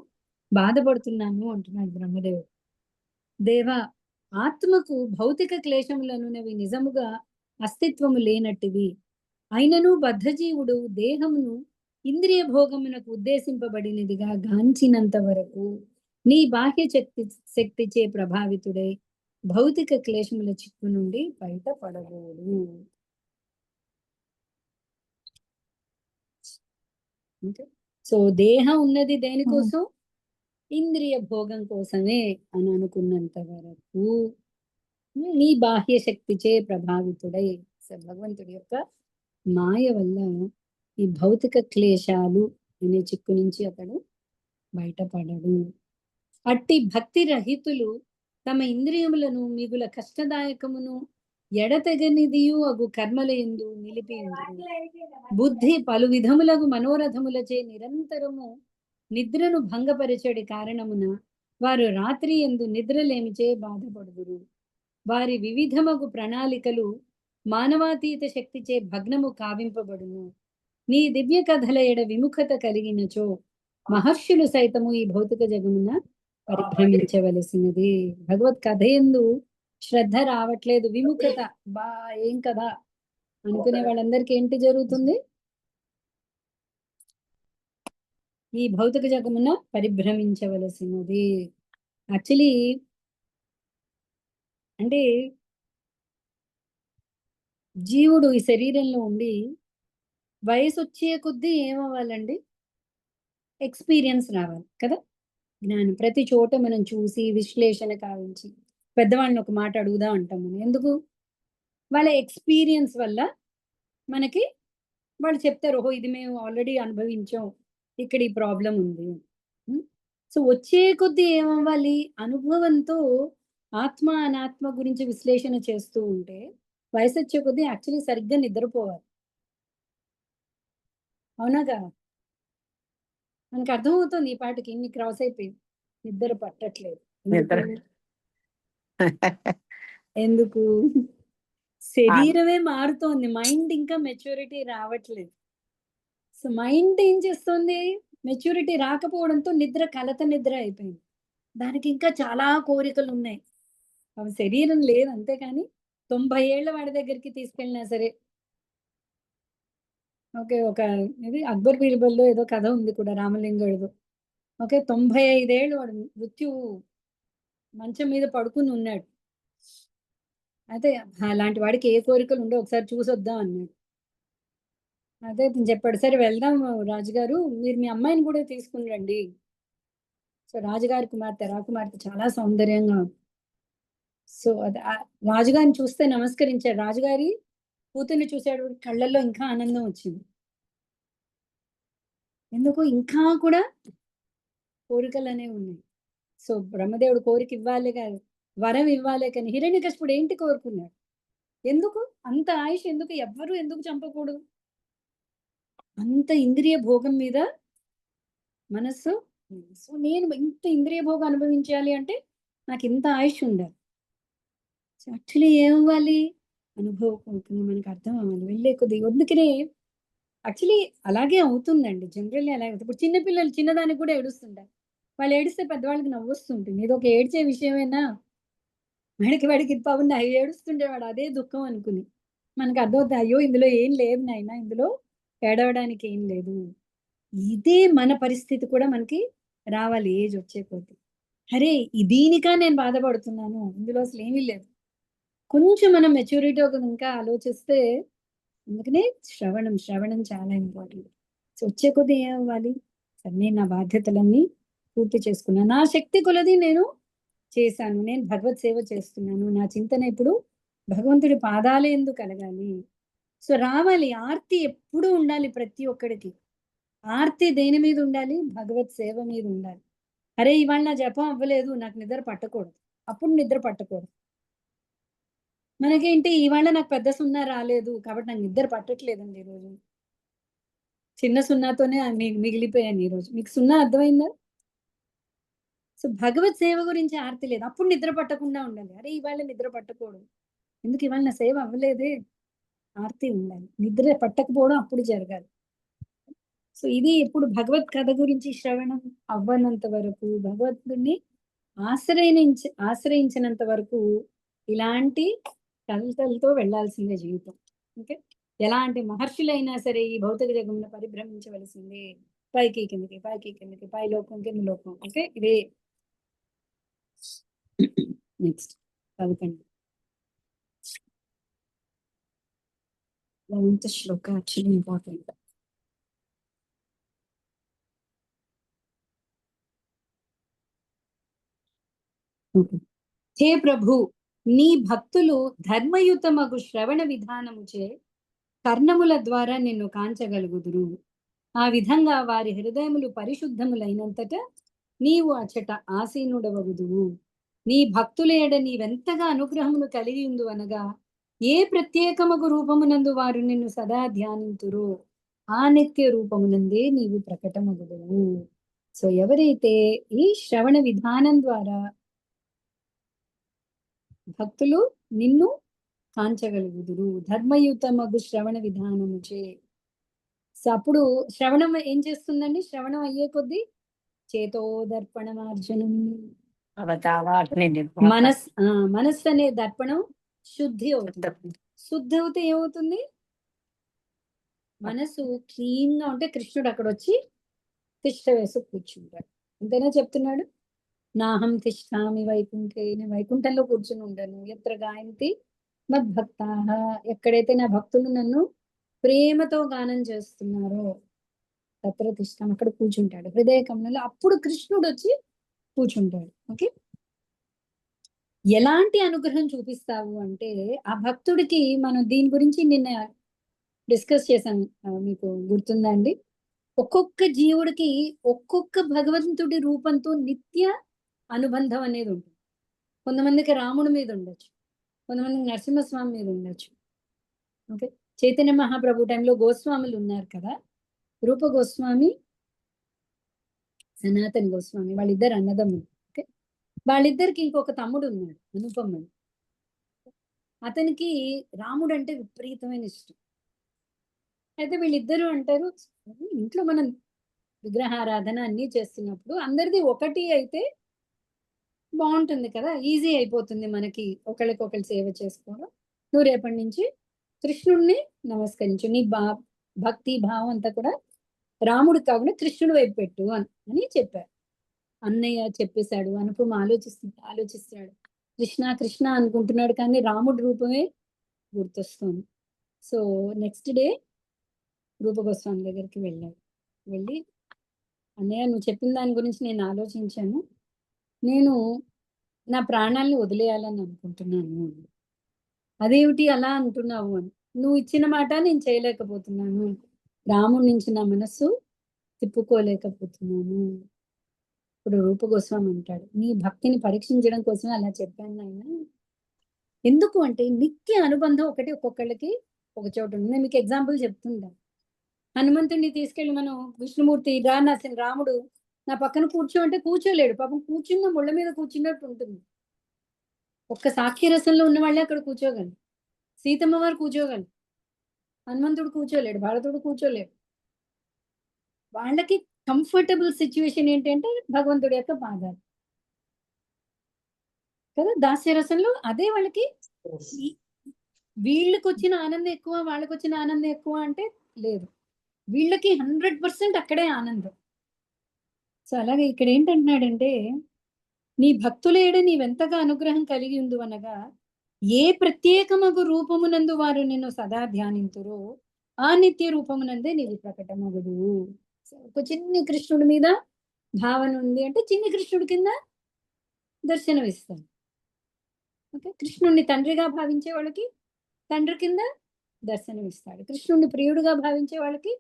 బాధపడుతున్నాను అంటున్నాడు బ్రహ్మదేవుడు. దేవా, ఆత్మకు భౌతిక క్లేశములనున్నవి నిజముగా అస్తిత్వము లేనట్టివి. అయినను బద్ధజీవుడు దేహమును ఇంద్రియ భోగమునకు ఉద్దేశింపబడినదిగా గాంచినంత వరకు నీ బాహ్య శక్తిచే ప్రభావితుడై భౌతిక క్లేశముల చిక్కు నుండి బయటపడబోడు. సో దేహం ఉన్నది దేనికోసం? ఇంద్రియ భోగం కోసమే అని అనుకున్నంత వరకు నీ బాహ్య శక్తిచే ప్రభావితుడై, భగవంతుడి యొక్క మాయ వల్ల ఈ భౌతిక క్లేశాలు అనే చిక్కు నుంచి అతడు బయటపడడు. అట్టి భక్తి రహితులు తమ ఇంద్రియములను మిగుల కష్టదాయకమును ఎడతెగనిదియు అగు కర్మల యందు నిలిపి ఉందురు. బుద్ధి పలు విధములగు మనోరథములచే నిరంతరము నిద్రను భంగపరచడి కారణమున వారు రాత్రి యందు నిద్రలేమిచే బాధపడుదురు. వారి వివిధమగు ప్రణాళికలు మానవాతీత శక్తిచే భగ్నము కావింపబడును. నీ దివ్య కథల ఎడ విముఖత కలిగినచో మహర్షులు సైతము ఈ భౌతిక జగమున పరిభ్రమించవలసినది. భగవత్ కథ యందు శ్రద్ధ రావట్లేదు, విముఖత, బా ఏం కదా అనుకునే వాళ్ళందరికీ ఏంటి జరుగుతుంది? ఈ భౌతిక జగమున పరిభ్రమించవలసినది. యాక్చువల్లీ అంటే జీవుడు ఈ శరీరంలో ఉండి వయసు వచ్చే కొద్దీ ఏమవ్వాలండి? ఎక్స్పీరియన్స్ రావాలి కదా, జ్ఞానం. ప్రతి చోట మనం చూసి విశ్లేషణ కావించి పెద్దవాళ్ళని ఒక మాట అడుగుదా అంటాం మనం. ఎందుకు? వాళ్ళ ఎక్స్పీరియన్స్ వల్ల మనకి వాళ్ళు చెప్తారు, ఓహో ఇది మేము ఆల్రెడీ అనుభవించాం, ఇక్కడ ఈ ప్రాబ్లం ఉంది. సో వచ్చే కొద్దీ ఏమవ్వాలి? అనుభవంతో ఆత్మ అనాత్మ గురించి విశ్లేషణ చేస్తూ ఉంటే వయసు వచ్చే కొద్దీ యాక్చువల్లీ సరిగ్గా నిద్రపోవాలి. అవునాగా? మనకు అర్థమవుతుంది ఈ పాటికి ఇన్ని క్రాస్ అయిపోయింది, నిద్ర పట్టట్లేదు. ఎందుకు? శరీరమే మారుతోంది, మైండ్ ఇంకా మెచ్యూరిటీ రావట్లేదు. సో మైండ్ ఏం చేస్తుంది? మెచ్యూరిటీ రాకపోవడంతో నిద్ర కలత నిద్ర అయిపోయింది. దానికి ఇంకా చాలా కోరికలు ఉన్నాయి, అవి శరీరం లేదు. అంతేకాని 90 ఏళ్ల వాడి దగ్గరికి తీసుకెళ్ళినా సరే, ఓకే, ఒక ఇది అక్బర్ బీర్బల్లో ఏదో కథ ఉంది కూడా, రామలింగుడు. ఓకే, 95 ఏళ్ళు వాడు మృత్యు మంచం మీద పడుకుని ఉన్నాడు. అయితే అలాంటి వాడికి ఏ కోరికలు ఉండవు, ఒకసారి చూసొద్దాం అన్నాడు. అదే అతను చెప్పాడు, సరే వెళ్దాం రాజుగారు, మీరు మీ అమ్మాయిని కూడా తీసుకుని రండి. సో రాజుగారి కుమార్తె, రాకుమార్తె చాలా సౌందర్యంగా ఉంది. సో అది రాజుగారిని చూస్తే నమస్కరించాడు. రాజుగారి కూతుర్ని చూశాడు, కళ్ళల్లో ఇంకా ఆనందం వచ్చింది. ఎందుకు? ఇంకా కూడా కోరికలు అనేవి ఉన్నాయి. సో బ్రహ్మదేవుడు కోరిక ఇవ్వాలి కాదు, వరం ఇవ్వాలి కానీ హిరణ్యకశిపుడు ఏంటి కోరుకున్నాడు? ఎందుకు అంత ఆయుష్? ఎందుకు? ఎవ్వరూ ఎందుకు చంపకూడదు? అంత ఇంద్రియ భోగం మీద మనస్సు. సో నేను ఇంత ఇంద్రియ భోగం అనుభవించాలి అంటే నాకు ఇంత ఆయుష్ ఉండాలి. సో యాక్చువల్లీ ఏమవ్వాలి? అనుభవం మనకు అర్థం అవ్వాలి వెళ్ళే కొద్ది. అందుకనే యాక్చువల్లీ అలాగే అవుతుందండి, జనరల్లీ అలాగే అవుతుంది. ఇప్పుడు చిన్నపిల్లలు చిన్నదానికి కూడా ఏడుస్తుంటారు. వాళ్ళు ఏడిస్తే పెద్దవాళ్ళకి నవ్వొస్తుంటుంది. ఇది ఒక ఏడ్చే విషయమేనా? వాడికి పవున్న ఏడుస్తుండే వాడు అదే దుఃఖం అనుకుని మనకు అర్థమవుతుంది, అయ్యో ఇందులో ఏం లేదు నాయనా, ఇందులో ఏడవడానికి ఏం లేదు. ఇదే మన పరిస్థితి కూడా మనకి రావాలి ఏజ్ వచ్చే కొద్ది. అరే దీనికా నేను బాధపడుతున్నాను, ఇందులో అసలు ఏమీ లేదు. కొంచెం మనం మెచ్యూరిటీ ఒక ఇంకా ఆలోచిస్తే. అందుకనే శ్రవణం చాలా ఇంపార్టెంట్. సో వచ్చే కొద్ది ఏమవ్వాలి? సరే నేను నా బాధ్యతలన్నీ పూర్తి చేసుకున్నాను, నా శక్తి కొలది నేను చేశాను, నేను భగవత్ సేవ చేస్తున్నాను, నా చింతన ఇప్పుడు భగవంతుడి పాదాలే ఎందుకు కలగాలి. సో రావాలి, ఆర్తి ఎప్పుడూ ఉండాలి ప్రతి ఒక్కడికి. ఆర్తి దేని మీద ఉండాలి? భగవత్ సేవ మీద ఉండాలి. అరే ఇవాళ నా జపం అవ్వలేదు, నాకు నిద్ర పట్టకూడదు, అప్పుడు నిద్ర పట్టకూడదు. మనకేంటి, ఇవాళ నాకు పెద్ద సున్నా రాలేదు కాబట్టి నాకు నిద్ర పట్టట్లేదండి ఈరోజు, చిన్న సున్నాతోనే మిగిలిపోయాను ఈరోజు. మీకు సున్నా అర్థమైందా? సో భగవత్ సేవ గురించి ఆర్తి లేదు, అప్పుడు నిద్ర పట్టకుండా ఉండాలి. అరే ఇవాళ నిద్ర పట్టకూడదు, ఎందుకు ఇవాళ నా సేవ అవ్వలేదే, ఆర్తి ఉండాలి. నిద్ర పట్టకపోవడం అప్పుడు జరగాలి. సో ఇది ఎప్పుడు భగవత్ కథ గురించి శ్రవణం అవ్వనంత వరకు, భగవంతుడిని ఆశ్రయించినంత వరకు ఇలాంటి కలతలతో వెళ్లాల్సిందే జీవితం. ఓకే, ఎలాంటి మహర్షులైనా సరే ఈ భౌతిక జగంలో పరిభ్రమించవలసిందే, పైకి కిందకి పైకి కిందకి, పై లోకం కింద లోకం. ఓకే, ఇదే నెక్స్ట్ 11th శ్లోక యాక్చువల్లీ ఇంపార్టెంట్. హే ప్రభు, నీ భక్తులు ధర్మయుతమగు శ్రవణ విధానముచే కర్ణముల ద్వారా నిన్ను కాంచగలుగుదురు. ఆ విధంగా వారి హృదయములు పరిశుద్ధములైనంతట నీవు అచట ఆసీనుడవగుదువు. నీ భక్తుల ఎడ నీవెంతగా అనుగ్రహమును కలిగి ఉందు అనగా ఏ ప్రత్యేకమగు రూపమునందు వారు నిన్ను సదా ధ్యానింతురు ఆ నిత్య రూపమునందే నీవు ప్రకటమగుదువు. సో ఎవరైతే ఈ శ్రవణ విధానం ద్వారా భక్తులు నిన్ను కాంచగలుగుదురు ధర్మయుతమగు శ్రవణ విధానముచే. సో అప్పుడు శ్రవణం ఏం చేస్తుందండి? శ్రవణం అయ్యే కొద్దీ చేతోదర్పణమార్జనం, మనస్సు అనే దర్పణం శుద్ధి అవుతుంది. శుద్ధి అవుతే ఏమవుతుంది? మనసు క్లీన్ గా ఉంటే కృష్ణుడు అక్కడ వచ్చి తిష్ట వేసి కూర్చుంటాడు. అంతేనా చెప్తున్నాడు? నాహం తిష్టామి వైకుంఠే, నేను వైకుంఠంలో కూర్చుని ఉండను. ఎత్ర గాయంతి మద్భక్తాః, ఎక్కడైతే నా భక్తులు నన్ను ప్రేమతో గానం చేస్తున్నారో తత్ర తిష్టం, అక్కడ కూర్చుంటాడు హృదయ కమలంలో. అప్పుడు కృష్ణుడు వచ్చి కూర్చుంటాడు. ఓకే, ఎలాంటి అనుగ్రహం చూపిస్తావు అంటే ఆ భక్తుడికి, మనం దీని గురించి నిన్న డిస్కస్ చేశాం, మీకు గుర్తుందండి? ఒక్కొక్క జీవుడికి ఒక్కొక్క భగవంతుడి రూపంతో నిత్య అనుబంధం అనేది ఉంటుంది. కొంతమందికి రాముడి మీద ఉండొచ్చు, కొంతమందికి నరసింహస్వామి మీద ఉండొచ్చు. ఓకే, చైతన్య మహాప్రభు టైంలో గోస్వాములు ఉన్నారు కదా, రూప గోస్వామి, సనాతన గోస్వామి, వాళ్ళిద్దరు అన్నదమ్ములు. ఓకే, వాళ్ళిద్దరికి ఇంకొక తమ్ముడు ఉన్నాడు, అనుపమ్ అని. అతనికి రాముడు అంటే విపరీతమైన ఇష్టం. అయితే వీళ్ళిద్దరూ అంటారు, ఇంట్లో మనం విగ్రహారాధన అన్ని చేస్తున్నప్పుడు అందరిది ఒకటి అయితే బాగుంటుంది కదా, ఈజీ అయిపోతుంది మనకి ఒకళ్ళకొకళ్ళు సేవ చేసుకోవడం. నువ్వు రేపటి నుంచి కృష్ణుడిని నమస్కరించు, నీ భక్తి భావం అంతా కూడా రాముడు కాకుండా కృష్ణుడు వైపు పెట్టు అని చెప్పారు. అన్నయ్య చెప్పేశాడు. అనుపమ ఆలోచిస్తున్నాడు, కృష్ణ కృష్ణ అనుకుంటున్నాడు, కానీ రాముడి రూపమే గుర్తొస్తుంది. సో నెక్స్ట్ డే రూప గోస్వామి దగ్గరికి వెళ్ళాడు. వెళ్ళి, అన్నయ్య నువ్వు చెప్పిన దాని గురించి నేను ఆలోచించాను, నేను నా ప్రాణాలను వదిలేయాలని అనుకుంటున్నాను. అదేమిటి అలా అంటున్నావు అని. నువ్వు ఇచ్చిన మాట నేను చేయలేకపోతున్నాను, రాముడి నుంచి నా మనస్సు తిప్పుకోలేకపోతున్నాను. ఇప్పుడు రూప గోస్వామి అంటాడు, నీ భక్తిని పరీక్షించడం కోసమే అలా చెప్పాను నాయన. ఎందుకు అంటే నిత్య అనుబంధం ఒకటి ఒక్కొక్కళ్ళకి ఒక చోట ఉంది. నేను మీకు ఎగ్జాంపుల్ చెప్తుంటాను. హనుమంతుడిని తీసుకెళ్ళి మనం విష్ణుమూర్తి రాముడు నా పక్కన కూర్చో అంటే కూర్చోలేడు. పాపం కూర్చున్న ముళ్ళ మీద కూర్చున్నట్టు ఉంటుంది. ఒక్క సాఖ్యరసంలో ఉన్న వాళ్ళే అక్కడ కూర్చోగలరు. సీతమ్మ వారు కూర్చోగలరు, హనుమంతుడు కూర్చోలేడు, భరతుడు కూర్చోలేడు. వాళ్ళకి కంఫర్టబుల్ సిచ్యువేషన్ ఏంటంటే భగవంతుడి యొక్క పాదాలు కదా. దాస్యరసంలో అదే వాళ్ళకి. వీళ్ళకి వచ్చిన ఆనందం ఎక్కువ, వాళ్ళకి వచ్చిన ఆనందం ఎక్కువ అంటే లేదు, వీళ్ళకి 100% అక్కడే ఆనందం. సో అలాగే ఇక్కడ ఏంటంటున్నాడంటే, నీ భక్తులేడ నీవెంతగా అనుగ్రహం కలిగి ఉండు అనగా, ఏ ప్రత్యేకమగు రూపమునందు వారు నిన్ను సదా ధ్యానింతురో ఆ నిత్య రూపమునందే నీవు ప్రకటమగుదు. ఒక చిన్ని కృష్ణుడి మీద భావన ఉంది అంటే చిన్ని కృష్ణుడి కింద దర్శనం ఇస్తాను. ఓకే, కృష్ణుడిని తండ్రిగా భావించే వాళ్ళకి తండ్రి కింద దర్శనం ఇస్తాడు. కృష్ణుడిని ప్రియుడిగా భావించే వాళ్ళకి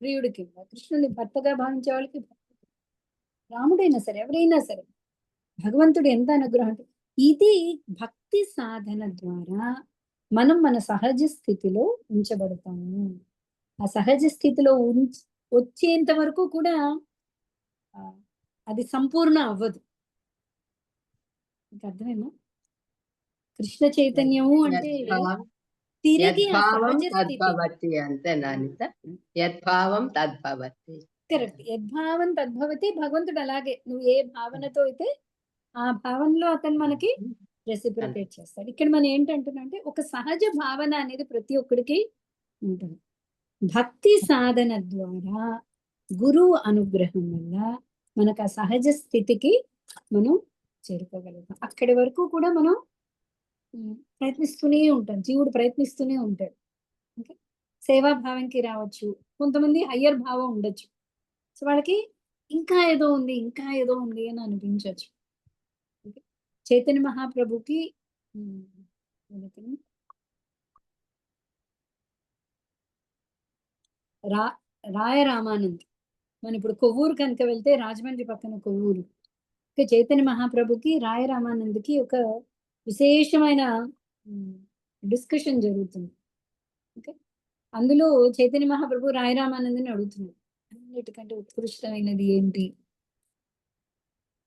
ప్రియుడి కింద, కృష్ణుడిని భర్తగా భావించే వాళ్ళకి రాముడైనా సరే ఎవరైనా సరే భగవంతుడు ఎంత అనుగ్రహం. ఇది భక్తి సాధన ద్వారా మనం మన సహజ స్థితిలో ఉంచబడతాము. ఆ సహజ స్థితిలో వచ్చేంత వరకు కూడా అది సంపూర్ణ అవ్వదు. మీకు అర్థమేమో? కృష్ణ చైతన్యము అంటే తిరిగి ఆ సహజ స్థితి. అంతేనా అనిత? యద్భావం తద్భవతి. కరెక్ట్, యద్భావం తద్భవతి. భగవంతుడు అలాగే, నువ్వు ఏ భావనతో అయితే ఆ భావనలో అతను మనకి రెసిప్రొకేట్ చేస్తాడు. ఇక్కడ మనం ఏంటంటున్నాంటే ఒక సహజ భావన అనేది ప్రతి ఒక్కడికి ఉంటుంది. భక్తి సాధన ద్వారా గురువు అనుగ్రహం వల్ల మనకు ఆ సహజ స్థితికి మనం చేరుకోగలుగుతాం. అక్కడి వరకు కూడా మనం ప్రయత్నిస్తూనే ఉంటాం, జీవుడు ప్రయత్నిస్తూనే ఉంటాడు. ఓకే, సేవాభావంకి రావచ్చు, కొంతమంది హయ్యర్ భావం ఉండొచ్చు. సో వాళ్ళకి ఇంకా ఏదో ఉంది, ఇంకా ఏదో ఉంది అని అనిపించవచ్చు. చైతన్య మహాప్రభుకి రాయ రామానంద్, మనం ఇప్పుడు కొవ్వూరు కనుక వెళ్తే రాజమండ్రి పక్కన కొవ్వూరు, చైతన్య మహాప్రభుకి రాయ రామానంద్కి ఒక విశేషమైన డిస్కషన్ జరుగుతుంది. ఓకే, అందులో చైతన్య మహాప్రభు రాయరామానందని అడుగుతున్నాడు, అన్నిటికంటే ఉత్కృష్టమైనది ఏంటి?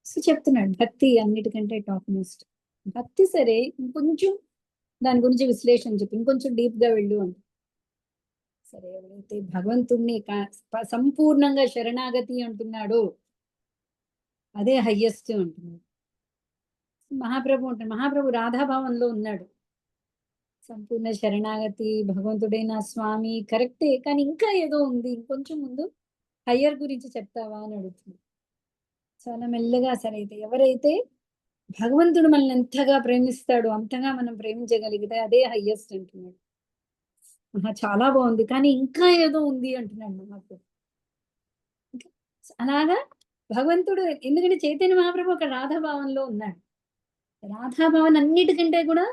సో చెప్తున్నాడు భక్తి అన్నిటికంటే టాప్ మోస్ట్. భక్తి సరే, ఇంకొంచెం దాని గురించి విశ్లేషణ చెప్పి ఇంకొంచెం డీప్ గా వెళ్ళు అంటే, సరే ఎవరైతే భగవంతుణ్ణి సంపూర్ణంగా శరణాగతి అంటున్నాడో అదే హయ్యెస్ట్ అంటున్నాడు. మహాప్రభు అంటాడు, మహాప్రభు రాధాభావంలో ఉన్నాడు. సంపూర్ణ శరణాగతి, భగవంతుడైన స్వామి కరెక్టే, కానీ ఇంకా ఏదో ఉంది, ఇంకొంచెం ముందు హయ్యర్ గురించి చెప్తావా అని అడుగుతుంది. చాలా మెల్లగా సరే అయితే ఎవరైతే భగవంతుడు మనల్ని ఎంతగా ప్రేమిస్తాడో అంతగా మనం ప్రేమించగలిగితే అదే హయ్యెస్ట్ అంటున్నాడు. చాలా బాగుంది, కానీ ఇంకా ఏదో ఉంది అంటున్నాడు మహాప్రభు. అలాగా భగవంతుడు, ఎందుకంటే చైతన్య మహాప్రభు ఒక రాధాభావంలో ఉన్నాడు. రాధాభావన్ అన్నిటికంటే కూడా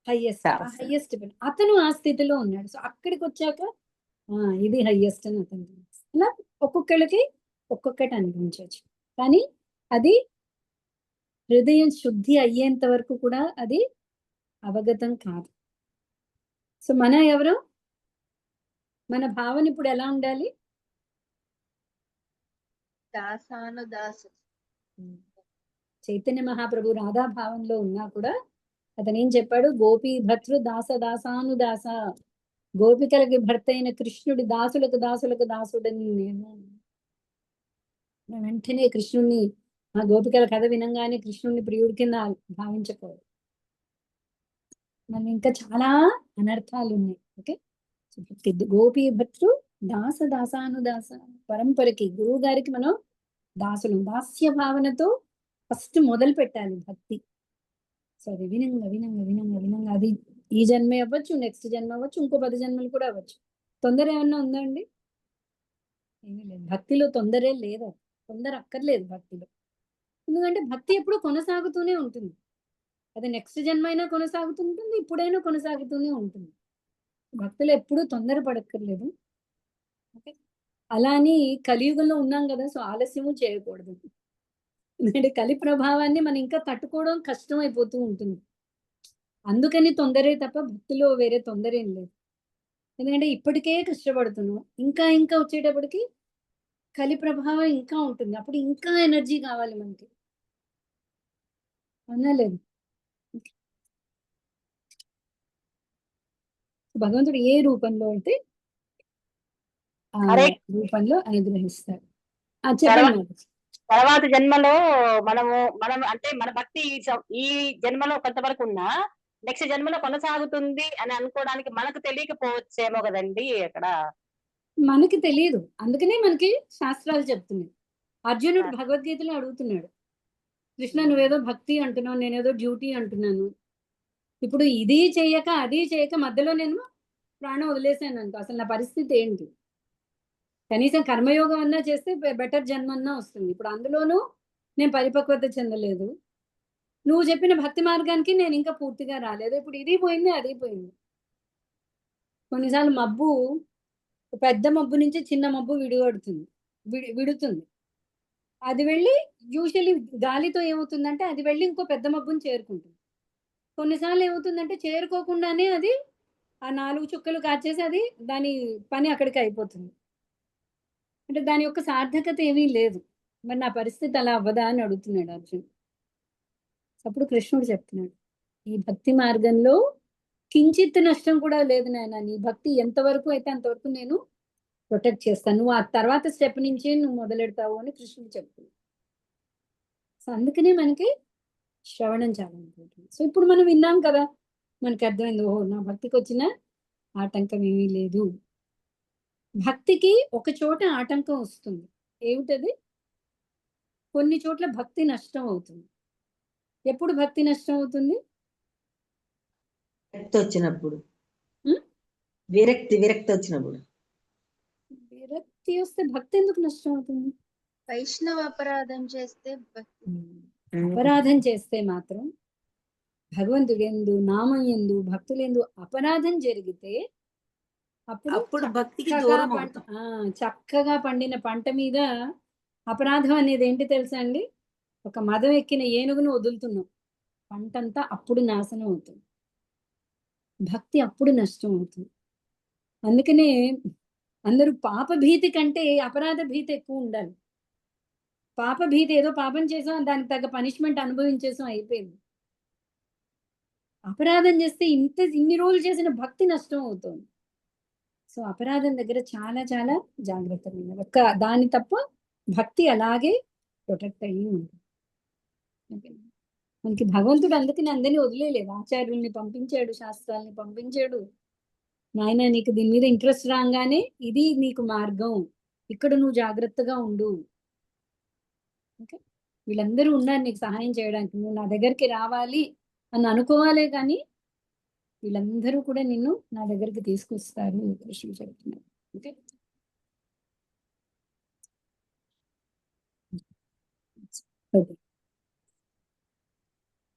హయ్యెస్ట్, హయ్యెస్ట్ అతను ఆ స్థితిలో ఉన్నాడు. సో అక్కడికి వచ్చాక ఇది హయ్యెస్ట్ అని అతను. అలా ఒక్కొక్కళ్ళకి ఒక్కొక్కటి అనిపించవచ్చు, కానీ అది హృదయం శుద్ధి అయ్యేంత వరకు కూడా అది అవగతం కాదు. సో మన భావన ఇప్పుడు ఎలా ఉండాలి? చైతన్య మహాప్రభు రాధా భావంలో ఉన్నా కూడా అతను ఏం చెప్పాడు? గోపీ భర్తృ దాస దాసానుదాస, గోపికలకి భర్త అయిన కృష్ణుడి దాసులకు దాసులకు దాసుడని నేను. వెంటనే కృష్ణుణ్ణి, ఆ గోపికల కథ వినంగానే కృష్ణుణ్ణి ప్రియుడి కింద భావించకూడదు. మన ఇంకా చాలా అనర్థాలు ఉన్నాయి. ఓకే, గోపీ భర్తృ దాస దాసానుదాస, పరంపరకి గురువు గారికి మనం దాసులు. దాస్య భావనతో ఫస్ట్ మొదలు పెట్టాలి భక్తి. సో అది వినంగా వినంగా వినంగా వినంగా, అది ఈ జన్మే అవ్వచ్చు, నెక్స్ట్ జన్మ అవ్వచ్చు, ఇంకో 10 జన్మలు కూడా అవ్వచ్చు. తొందర ఏమన్నా ఉందా అండి? ఏమీ లేదు. భక్తిలో తొందరే లేదు, తొందర అక్కర్లేదు భక్తిలో. ఎందుకంటే భక్తి ఎప్పుడు కొనసాగుతూనే ఉంటుంది. అది నెక్స్ట్ జన్మ అయినా కొనసాగుతుంటుంది, ఇప్పుడైనా కొనసాగుతూనే ఉంటుంది. భక్తులు ఎప్పుడూ తొందర పడక్కర్లేదు. ఓకే, అలా అని కలియుగంలో ఉన్నాం కదా, సో ఆలస్యము చేయకూడదు. ఎందుకంటే కలి ప్రభావాన్ని మనం ఇంకా తట్టుకోవడం కష్టం అయిపోతూ ఉంటుంది. అందుకని తొందరే తప్ప భక్తిలో వేరే తొందర ఏం లేదు. ఎందుకంటే ఇప్పటికే కష్టపడుతున్నాం, ఇంకా ఇంకా వచ్చేటప్పటికి కలి ప్రభావం ఇంకా ఉంటుంది, అప్పుడు ఇంకా ఎనర్జీ కావాలి మనకి, అవునా లేదు? భగవంతుడు ఏ రూపంలో అయితే ఆ రూపంలో అనుగ్రహిస్తాడు. చెప్పండి. తర్వాత జన్మలో మనం అంటే మన భక్తి ఈ జన్మలో కొంతవరకు ఉన్నా నెక్స్ట్ జన్మలో కొనసాగుతుంది అని అనుకోవడానికి మనకు తెలియకపోవచ్చేమో కదండి అక్కడ. మనకి తెలియదు, అందుకనే మనకి శాస్త్రాలు చెప్తున్నాయి. అర్జునుడు భగవద్గీతలో అడుగుతున్నాడు, కృష్ణ నువ్వేదో భక్తి అంటున్నావు, నేనేదో డ్యూటీ అంటున్నాను, ఇప్పుడు ఇది చేయక అది చేయక మధ్యలో నేను ప్రాణం వదిలేసాను అనుకో, అసలు నా పరిస్థితి ఏంటి? కనీసం కర్మయోగం అన్నా చేస్తే బెటర్ జన్మ అన్నా వస్తుంది. ఇప్పుడు అందులోనూ నేను పరిపక్వత చెందలేదు, నువ్వు చెప్పిన భక్తి మార్గానికి నేను ఇంకా పూర్తిగా రాలేదు. ఇప్పుడు ఇది పోయింది, అది పోయింది. కొన్నిసార్లు మబ్బు, పెద్ద మబ్బు నుంచి చిన్న మబ్బు విడుతుంది. అది వెళ్ళి యూజువల్లీ గాలితో ఏమవుతుందంటే అది వెళ్ళి ఇంకో పెద్ద మబ్బుని చేరుకుంటుంది. కొన్నిసార్లు ఏమవుతుందంటే చేరుకోకుండానే అది ఆ 4 చుక్కలు కాచేసి అది దాని పని అక్కడికి అయిపోతుంది. అంటే దాని యొక్క సార్థకత ఏమీ లేదు. మరి నా పరిస్థితి అలా అవ్వదా అని అడుగుతున్నాడు అర్జున్. అప్పుడు కృష్ణుడు చెప్తున్నాడు, ఈ భక్తి మార్గంలో కించిత్ నష్టం కూడా లేదు నాయన, నీ భక్తి ఎంతవరకు అయితే అంతవరకు నేను ప్రొటెక్ట్ చేస్తాను, నువ్వు ఆ తర్వాత స్టెప్ నుంచి నువ్వు మొదలెడతావు అని కృష్ణుడు చెప్తున్నాడు. సో అందుకనే మనకి శ్రవణం చాలా ఇంపార్టెంట్. సో ఇప్పుడు మనం విన్నాం కదా, మనకి అర్థమైంది, ఓహో నా భక్తికి వచ్చిన ఆటంకం ఏమీ లేదు. భక్తికి ఒక చోట ఆటంకం వస్తుంది, ఏమిటది? కొన్ని చోట్ల భక్తి నష్టం అవుతుంది. ఎప్పుడు భక్తి నష్టం అవుతుంది? వచ్చినప్పుడు, విరక్తి వచ్చినప్పుడు. విరక్తి వస్తే భక్తి ఎందుకు నష్టం అవుతుంది? వైష్ణవ అపరాధం చేస్తే అపరాధం చేస్తే మాత్రం భగవంతుడెందు, నామం ఎందు, భక్తులెందు అపరాధం జరిగితే అప్పుడు భక్తికి దూరం అవుతాం. చక్కగా పండిన పంట మీద అపరాధం అనేది ఏంటి తెలుసా అండి? ఒక మదం ఎక్కిన ఏనుగును వదులుతున్నాం, పంటంతా అప్పుడు నాశనం అవుతుంది. భక్తి అప్పుడు నష్టం అవుతుంది. అందుకనే అందరూ పాప భీతి కంటే అపరాధ భీతి ఎక్కువ ఉండాలి. పాప భీతి ఏదో పాపం చేసాం దానికి తగ్గ పనిష్మెంట్ అనుభవించేసాం అయిపోయింది. అపరాధం చేస్తే ఇన్ని రోజులు చేసిన భక్తి నష్టం అవుతుంది. సో అపరాధం దగ్గర చాలా చాలా జాగ్రత్తగా ఉండాలి. ఒక్క దాని తప్ప భక్తి అలాగే ప్రొటెక్ట్ అయ్యి ఉంటుంది. మనకి భగవంతుడు అందుకని అందరినీ వదిలేయలేదు. ఆచార్యుల్ని పంపించాడు, శాస్త్రాల్ని పంపించాడు. నాయన నీకు దీని మీద ఇంట్రెస్ట్ రాగానే ఇది నీకు మార్గం, ఇక్కడ నువ్వు జాగ్రత్తగా ఉండు. ఓకే, వీళ్ళందరూ ఉన్నారు నీకు సహాయం చేయడానికి, నువ్వు నా దగ్గరికి రావాలి అని అనుకోవాలే కానీ వీళ్ళందరూ కూడా నిన్ను నా దగ్గరికి తీసుకొస్తారు కృష్ణుడు చెప్తున్నారు. Okay, okay.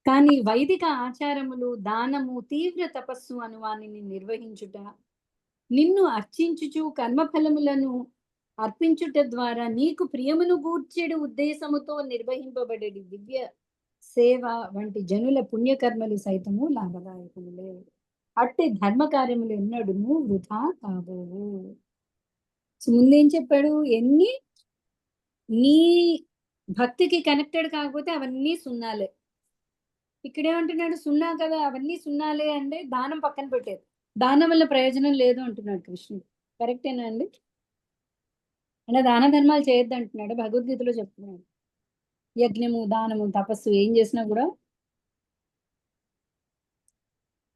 కానీ వైదిక ఆచారములు, దానము, తీవ్ర తపస్సు అను వానిని నిర్వహించుట, నిన్ను అర్చించుచు కర్మఫలములను అర్పించుట ద్వారా నీకు ప్రియమును గూర్చెడు ఉద్దేశముతో నిర్వహింపబడే దివ్య సేవ వంటి జనుల పుణ్యకర్మలు సైతము లాభదాయకములే. అట్టి ధర్మ కార్యములు ఎన్నడూ వృధా కాబోవు. సో ముందేం చెప్పాడు, ఎన్ని నీ భక్తికి కనెక్టెడ్ కాకపోతే అవన్నీ సున్నాలే. ఇక్కడేమంటున్నాడు, సున్నా కదా అవన్నీ సున్నాలే అంటే దానం పక్కన పెట్టేది, దానం వల్ల ప్రయోజనం లేదు అంటున్నాడు కృష్ణుడు. కరెక్టేనా అండి? అంటే దాన ధర్మాలు చేయొద్దు అంటున్నాడు, భగవద్గీతలో చెప్తున్నాడు. యజ్ఞము, దానము, తపస్సు ఏం చేసినా కూడా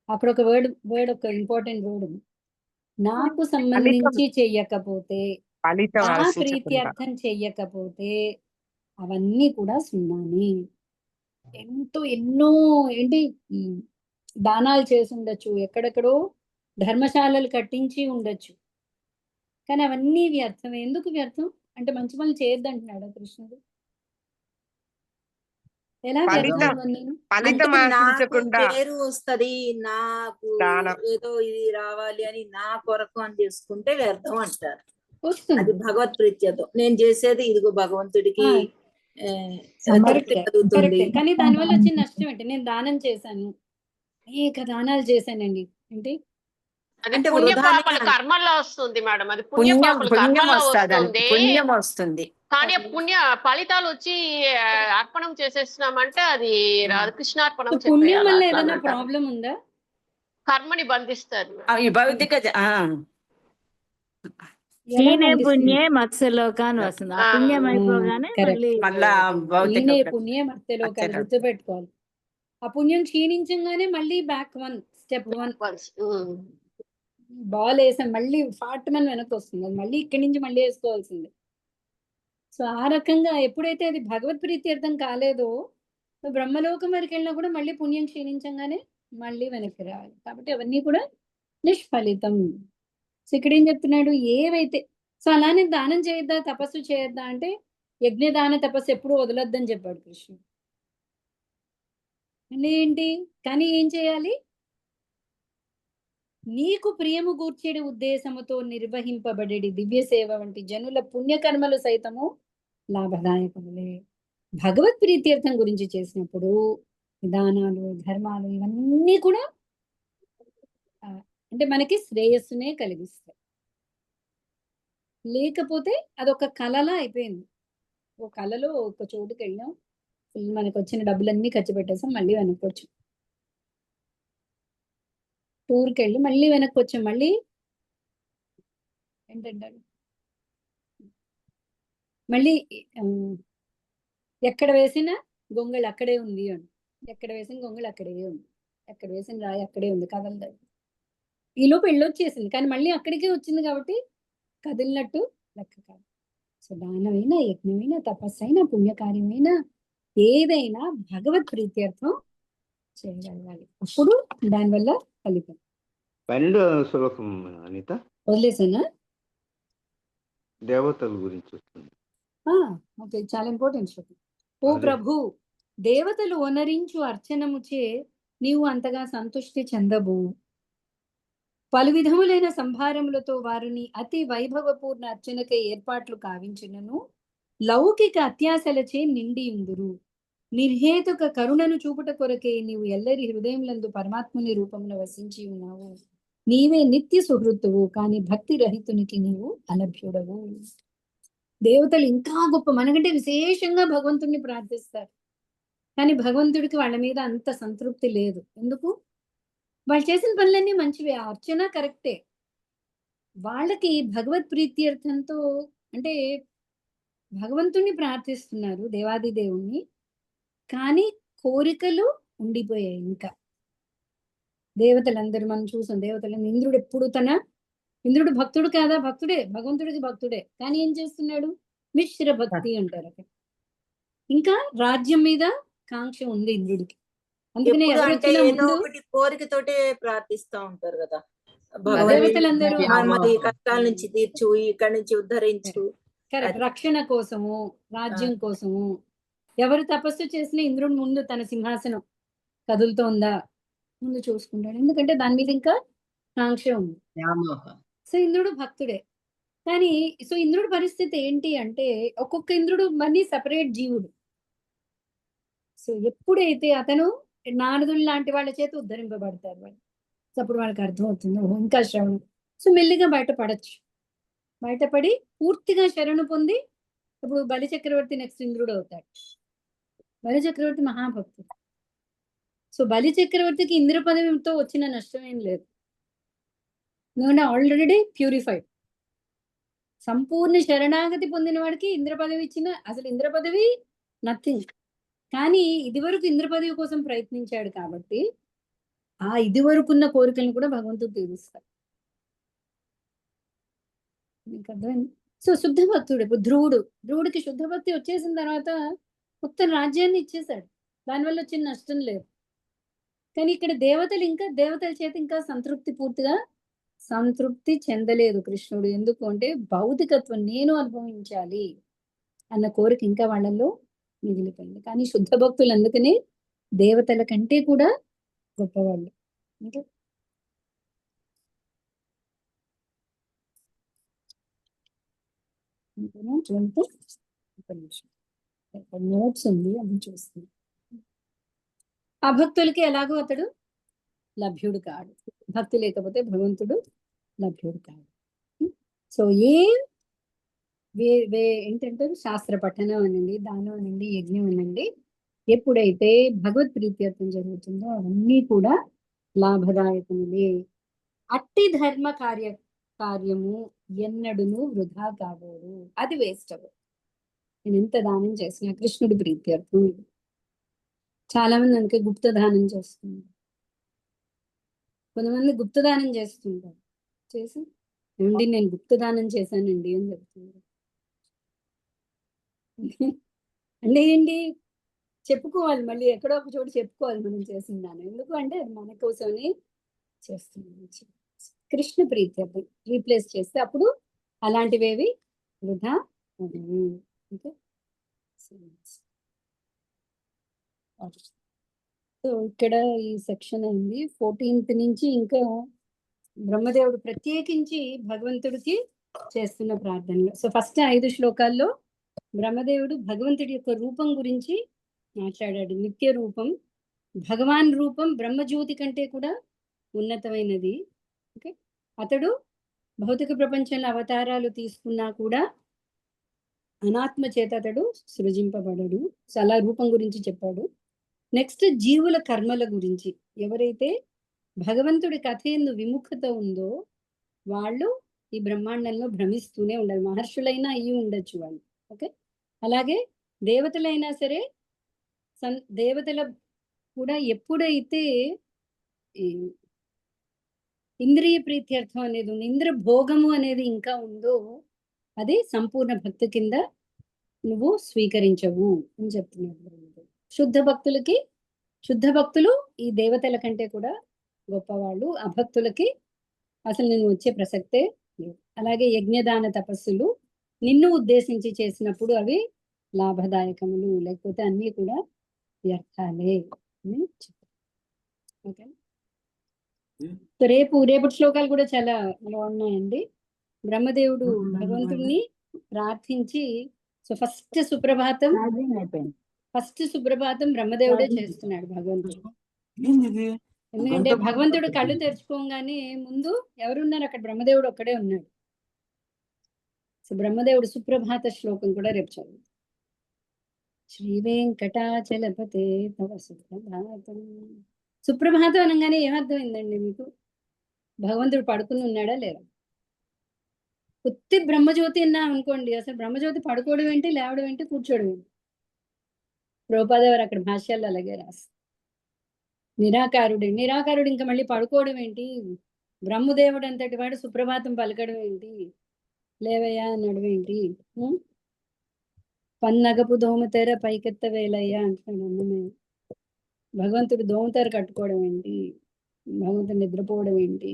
అక్కడ ఒక వర్డ్ ఒక ఇంపార్టెంట్ వర్డ్ ఉంది, నాకు సంబంధించి చెయ్యకపోతే, నా ప్రీత్యర్థం చెయ్యకపోతే అవన్నీ కూడా సున్నాని. ఎన్నో ఏంటి దానాలు చేసి ఉండొచ్చు, ఎక్కడెక్కడో ధర్మశాలలు కట్టించి ఉండొచ్చు, కానీ అవన్నీ వ్యర్థం. ఎందుకు వ్యర్థం అంటే మంచి పనులు చేయొద్దు అంటున్నాడు కృష్ణుడు. ఎలా వ్యర్థం నేను అంటే నాకు పేరు వస్తది, నాకు ఏదో ఇది రావాలి అని నా కొరకు అని చేసుకుంటే వ్యర్థం అంటారు. వస్తుంది, అది భగవత్ ప్రీత్యతో నేను చేసేది ఇదిగో భగవంతుడికి కరెక్టే. కానీ దానివల్ల వచ్చిన నష్టం ఏంటి? నేను దానం చేశాను, అనేక దానాలు చేశానండి, ఏంటి అది పుణ్యపాపల కర్మల్లో వస్తుంది మేడం, అది పుణ్యపాపల కర్మల్లో వస్తుంది, పుణ్యం వస్తుంది. కానీ పుణ్య ఫలితాలు వచ్చి అర్పణం చేసేస్తున్నామంటే అది కృష్ణార్పణం పుణ్యం వల్ల ఏదైనా ప్రాబ్లం ఉందా? కర్మని బంధిస్తారు. ఈ భౌతిక పుణ్యే మత్స్యలోకాన్ని వస్తుంది. ఆ పుణ్యం అయిపోగానే పుణ్యే మత్స్యలోకాలు గుర్తుపెట్టుకోవాలి. ఆ పుణ్యం క్షీణించగానే మళ్ళీ బ్యాక్ స్టెప్ 1 బాల్ వేసాం మళ్ళీ ఫాట్ మన వెనక్కి వస్తుంది, అది మళ్ళీ ఇక్కడి నుంచి మళ్ళీ వేసుకోవాల్సిందే. సో ఆ రకంగా ఎప్పుడైతే అది భగవత్ ప్రీత్యర్థం కాలేదో బ్రహ్మలోకం వరకు వెళ్ళినా కూడా మళ్ళీ పుణ్యం క్షీణించగానే మళ్ళీ వెనక్కి రావాలి. కాబట్టి అవన్నీ కూడా నిష్ఫలితం. సో ఇక్కడ ఏం చెప్తున్నాడు, ఏవైతే సో అలానే దానం చేయొద్దా, తపస్సు చేయొద్దా అంటే యజ్ఞదాన తపస్సు ఎప్పుడు వదలొద్దని చెప్పాడు కృష్ణుడు. అంటే ఏంటి, కానీ ఏం చేయాలి, నీకు ప్రియము గూర్చేడు ఉద్దేశముతో నిర్వహింపబడేది దివ్య సేవ వంటి జనుల పుణ్యకర్మలు సైతము లాభదాయకములే. భగవత్ ప్రీత్యర్థం గురించి చేసినప్పుడు దానాలు, ధర్మాలు ఇవన్నీ కూడా అంటే మనకి శ్రేయస్సునే కలిగిస్తాయి. లేకపోతే అదొక కళలా అయిపోయింది. ఓ కళలో ఒక చోటుకి వెళ్ళాం, మనకు వచ్చిన డబ్బులన్నీ ఖర్చు పెట్టేసాం, మళ్ళీ వెనక్కి వచ్చాం. టూర్కి వెళ్ళి మళ్ళీ వెనక్కి వచ్చాం, మళ్ళీ ఏంటంటారు మళ్ళీ ఎక్కడ వేసిన గొంగళి అక్కడే ఉంది అని, ఎక్కడ వేసిన గొంగళి అక్కడే ఉంది, ఎక్కడ వేసిన రాయి అక్కడే ఉంది, కదలదు. ఈలోపు వెళ్ళొచ్చేసింది, కానీ మళ్ళీ అక్కడికే వచ్చింది కాబట్టి కదిలినట్టు లెక్క కాదు. సో దానమైనా, యజ్ఞమైనా, తపస్సైనా, పుణ్యకార్యమైనా ఏదైనా భగవత్ ప్రీత్యర్థం చేయగలగాలి, అప్పుడు దానివల్ల ఫలితం. 12వ శ్లోకం అనిత వదిలేసానా? దేవతల గురించి వస్తుంది. ఓకే, చాలా ఇంపార్టెంట్ శ్లోకం. ఓ ప్రభు, దేవతలు వనరించు అర్చనముచే నీవు అంతగా సంతుష్టి చెందబో. పలు విధములైన సంభారములతో వారిని అతి వైభవపూర్ణ అర్చనకై ఏర్పాట్లు కావించినను లౌకిక అత్యాశలచే నిండి ఉందురు. నిర్హేతుక కరుణను చూపుట కొరకే నీవు ఎల్లరి హృదయములందు పరమాత్ముని రూపమున వసించి ఉన్నావు. నీవే నిత్య సుహృతువు, కానీ భక్తి రహితునికి నీవు అలభ్యుడవు. దేవతలు ఇంకా గొప్ప, మనకంటే విశేషంగా భగవంతుడిని ప్రార్థిస్తారు, కానీ భగవంతుడికి వాళ్ళ మీద అంత సంతృప్తి లేదు. ఎందుకు? వాళ్ళు చేసిన పనులన్నీ మంచివే, ఆ అర్చన కరెక్టే, వాళ్ళకి భగవత్ ప్రీత్యర్థంతో అంటే భగవంతుణ్ణి ప్రార్థిస్తున్నారు, దేవాది దేవుణ్ణి, కానీ కోరికలు ఉండిపోయాయి. ఇంకా దేవతలందరూ మనం చూసాం, దేవతలను ఇంద్రుడు ఎప్పుడు ఇంద్రుడు భక్తుడు కాదా? భక్తుడే, భగవంతుడికి భక్తుడే, కానీ ఏం చేస్తున్నాడు? మిశ్ర భక్తి అంటారు అక్కడ. ఇంకా రాజ్యం మీద కాంక్ష ఉంది ఇంద్రుడికి, అందుకనే ఎప్పుడు ఎవరు అంటే వచ్చినా ఏదో ముందు ఒకటి కోరికతోటే ప్రార్థిస్తా ఉంటారు కదా, దేవతలందరూ మరి కష్టాల నుంచి తీర్చు, ఇక్కడి నుంచి ఉద్ధరించు. కరెక్ట్, రక్షణ కోసము, రాజ్యం కోసము ఎవరు తపస్సు చేసిన ఇంద్రుడు ముందు తన సింహాసనం కదులుతోందా ముందు చూసుకుంటాడు, ఎందుకంటే దాని మీద ఇంకా కాంక్ష ఉంది. సో ఇంద్రుడు భక్తుడే, కానీ సో ఇంద్రుడి పరిస్థితి ఏంటి అంటే ఒక్కొక్క ఇంద్రుడు మళ్ళీ సపరేట్ జీవుడు. సో ఎప్పుడైతే అతను నారదులు లాంటి వాళ్ళ చేత ఉద్ధరింపబడతారు వాళ్ళు, సో అప్పుడు వాళ్ళకి అర్థమవుతుంది ఇంకా శ్రవణం. సో మెల్లిగా బయటపడచ్చు, బయటపడి పూర్తిగా శరణు పొంది ఇప్పుడు బలి చక్రవర్తి నెక్స్ట్ ఇంద్రుడు అవుతాడు. బలి చక్రవర్తి మహాభక్తుడు. సో బలి చక్రవర్తికి ఇంద్ర పదవితో వచ్చిన నష్టం ఏం లేదు, ఎందుకంటే ఆల్రెడీ ప్యూరిఫైడ్. సంపూర్ణ శరణాగతి పొందిన వాడికి ఇంద్ర పదవి ఇచ్చిన, అసలు ఇంద్ర పదవి నథింగ్, కానీ ఇదివరకు ఇంద్ర పదవి కోసం ప్రయత్నించాడు కాబట్టి ఆ ఇదివరకున్న కోరికలను కూడా భగవంతుడు తీరుస్తాడు. మీకు అర్థమైంది? సో శుద్ధ భక్తుడు ఇప్పుడు ధ్రువుడికి శుద్ధ భక్తి వచ్చేసిన తర్వాత మొత్తం రాజ్యాన్ని ఇచ్చేశాడు, దానివల్ల వచ్చిన నష్టం లేదు. కానీ ఇక్కడ దేవతల చేత ఇంకా పూర్తిగా సంతృప్తి చెందలేదు కృష్ణుడు. ఎందుకు అంటే భౌతికత్వం నేను అనుభవించాలి అన్న కోరిక ఇంకా వాళ్ళల్లో మిగిలిపోయింది. కానీ శుద్ధ భక్తులు అందుకనే దేవతల కంటే కూడా గొప్పవాళ్ళు. ఇంకా నోట్స్ ఉంది, అది చూస్తుంది. అభక్తులకి ఎలాగో అతడు లభ్యుడు కాడు, భక్తి లేకపోతే భగవంతుడు లభ్యుడు కాడు. సో ఏంటంటే శాస్త్ర పఠనం అనండి, దానం అనండి, యజ్ఞం అనండి, ఎప్పుడైతే భగవత్ ప్రీత్యర్థం జరుగుతుందో అవన్నీ కూడా లాభదాయకములే. అట్టి ధర్మ కార్యము ఎన్నడును వృధా కాబోదు, అది వేస్ట్ అవ్వదు. నేను ఎంత దానం చేసినా కృష్ణుడి ప్రీత్యర్థం. చాలా మంది అందుకే గుప్త దానం చేస్తున్నారు, కొంతమంది గుప్తదానం చేస్తుంటారు, చేసి ఏమండి నేను గుప్తదానం చేశానండి అని చెప్తున్నారు. అంటే ఏంటి చెప్పుకోవాలి, మళ్ళీ ఎక్కడో ఒక చోటు చెప్పుకోవాలి మనం చేసిన దానం. ఎందుకు అంటే అది మన కోసమని చేస్తున్నాం. కృష్ణ ప్రీత్యర్థం రీప్లేస్ చేస్తే అప్పుడు అలాంటివేవి వృధా అవ్వవు. ఓకే, సో ఇక్కడ ఈ సెక్షన్ అయింది. 14th నుంచి ఇంకా బ్రహ్మదేవుడు ప్రత్యేకించి భగవంతుడికి చేస్తున్న ప్రార్థనలు. సో ఫస్ట్ 5 శ్లోకాల్లో బ్రహ్మదేవుడు భగవంతుడి యొక్క రూపం గురించి మాట్లాడాడు. నిత్య రూపం, భగవాన్ రూపం బ్రహ్మజ్యోతి కంటే కూడా ఉన్నతమైనది. ఓకే, అతడు భౌతిక ప్రపంచంలో అవతారాలు తీసుకున్నా కూడా అనాత్మ చేత అతడు సృజింపబడడు. సో అలా రూపం గురించి చెప్పాడు. నెక్స్ట్ జీవుల కర్మల గురించి, ఎవరైతే భగవంతుడి కథ ఎందు విముఖత ఉందో వాళ్ళు ఈ బ్రహ్మాండంలో భ్రమిస్తూనే ఉండాలి. మహర్షులైనా అయ్యి ఉండొచ్చు వాళ్ళు. ఓకే, అలాగే దేవతలైనా సరే, దేవతల కూడా ఎప్పుడైతే ఇంద్రియ ప్రీత్యర్థం అనేది ఉంది, ఇంద్ర భోగము అనేది ఇంకా ఉందో అది సంపూర్ణ భక్తి కింద నువ్వు స్వీకరించవు అని చెప్తున్నాడు. శుద్ధ భక్తులు ఈ దేవతల కంటే కూడా గొప్పవాళ్ళు, అభక్తులకి అసలు నేను వచ్చే ప్రసక్తే లేదు. అలాగే యజ్ఞదాన తపస్సులు నిన్ను ఉద్దేశించి చేసినప్పుడు అవి లాభదాయకములు, లేకపోతే అన్నీ కూడా వ్యర్థాలే అని చెప్పారు. ఓకే, సో రేపటి శ్లోకాలు కూడా చాలా బాగున్నాయండి. బ్రహ్మదేవుడు భగవంతుణ్ణి ప్రార్థించి, సో ఫస్ట్ సుప్రభాతం అయిపోయింది. ఫస్ట్ సుప్రభాతం బ్రహ్మదేవుడే చేస్తున్నాడు భగవంతుడు. ఎందుకంటే భగవంతుడు కళ్ళు తెరుచుకోగానే ముందు ఎవరున్నారు అక్కడ? బ్రహ్మదేవుడు ఒక్కడే ఉన్నాడు. సో బ్రహ్మదేవుడు సుప్రభాత శ్లోకం కూడా రేపు చదువు. శ్రీ వెంకటాచలపతే తవ సుప్రభాతం. సుప్రభాతం అనగానే ఏమర్థమైందండి మీకు? భగవంతుడు పడుకుని ఉన్నాడా లేదా? ఉత్తి బ్రహ్మజ్యోతి అన్నా అనుకోండి, అసలు బ్రహ్మజ్యోతి పడుకోవడం ఏంటి, లేవడం ఏంటి, కూర్చోవడం ఏంటి? ప్రభుపాదవారు అక్కడ భాష్యాల్లో అలాగే రాస్తారు. నిరాకారుడు ఇంకా మళ్ళీ పడుకోవడం ఏంటి? బ్రహ్మదేవుడు అంతటి వాడు సుప్రభాతం పలకడం ఏంటి, లేవయ్యా అనడం ఏంటి? పన్నగపు దోమతెర పైకెత్త వేలయ్యా అంటున్నాడు అన్నమే. భగవంతుడు దోమతెర కట్టుకోవడం ఏంటి, భగవంతుడు నిద్రపోవడం ఏంటి?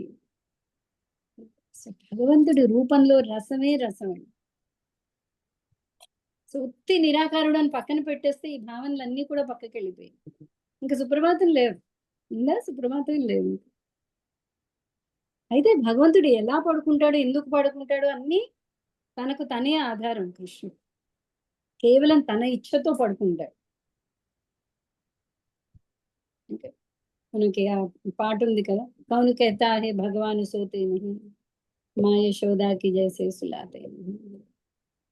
భగవంతుడి రూపంలో రసమే రసం అండి. సో ఉత్తి నిరాకారుడు అని పక్కన పెట్టేస్తే ఈ భావనలన్నీ కూడా పక్కకి వెళ్ళిపోయాయి. ఇంకా సుప్రభాతం లేవు, ఇందా సుప్రభాతం లేవు. అయితే భగవంతుడు ఎలా పడుకుంటాడు, ఎందుకు పడుకుంటాడు అన్నీ తనకు తనే ఆధారం. కృష్ణుడు కేవలం తన ఇచ్ఛతో పడుకుంటాడు. మనకి ఆ పాట ఉంది కదా, కౌను कहता है భగవాన్ సోతే నహీ మా యశోదాకి జైసే సులాతే.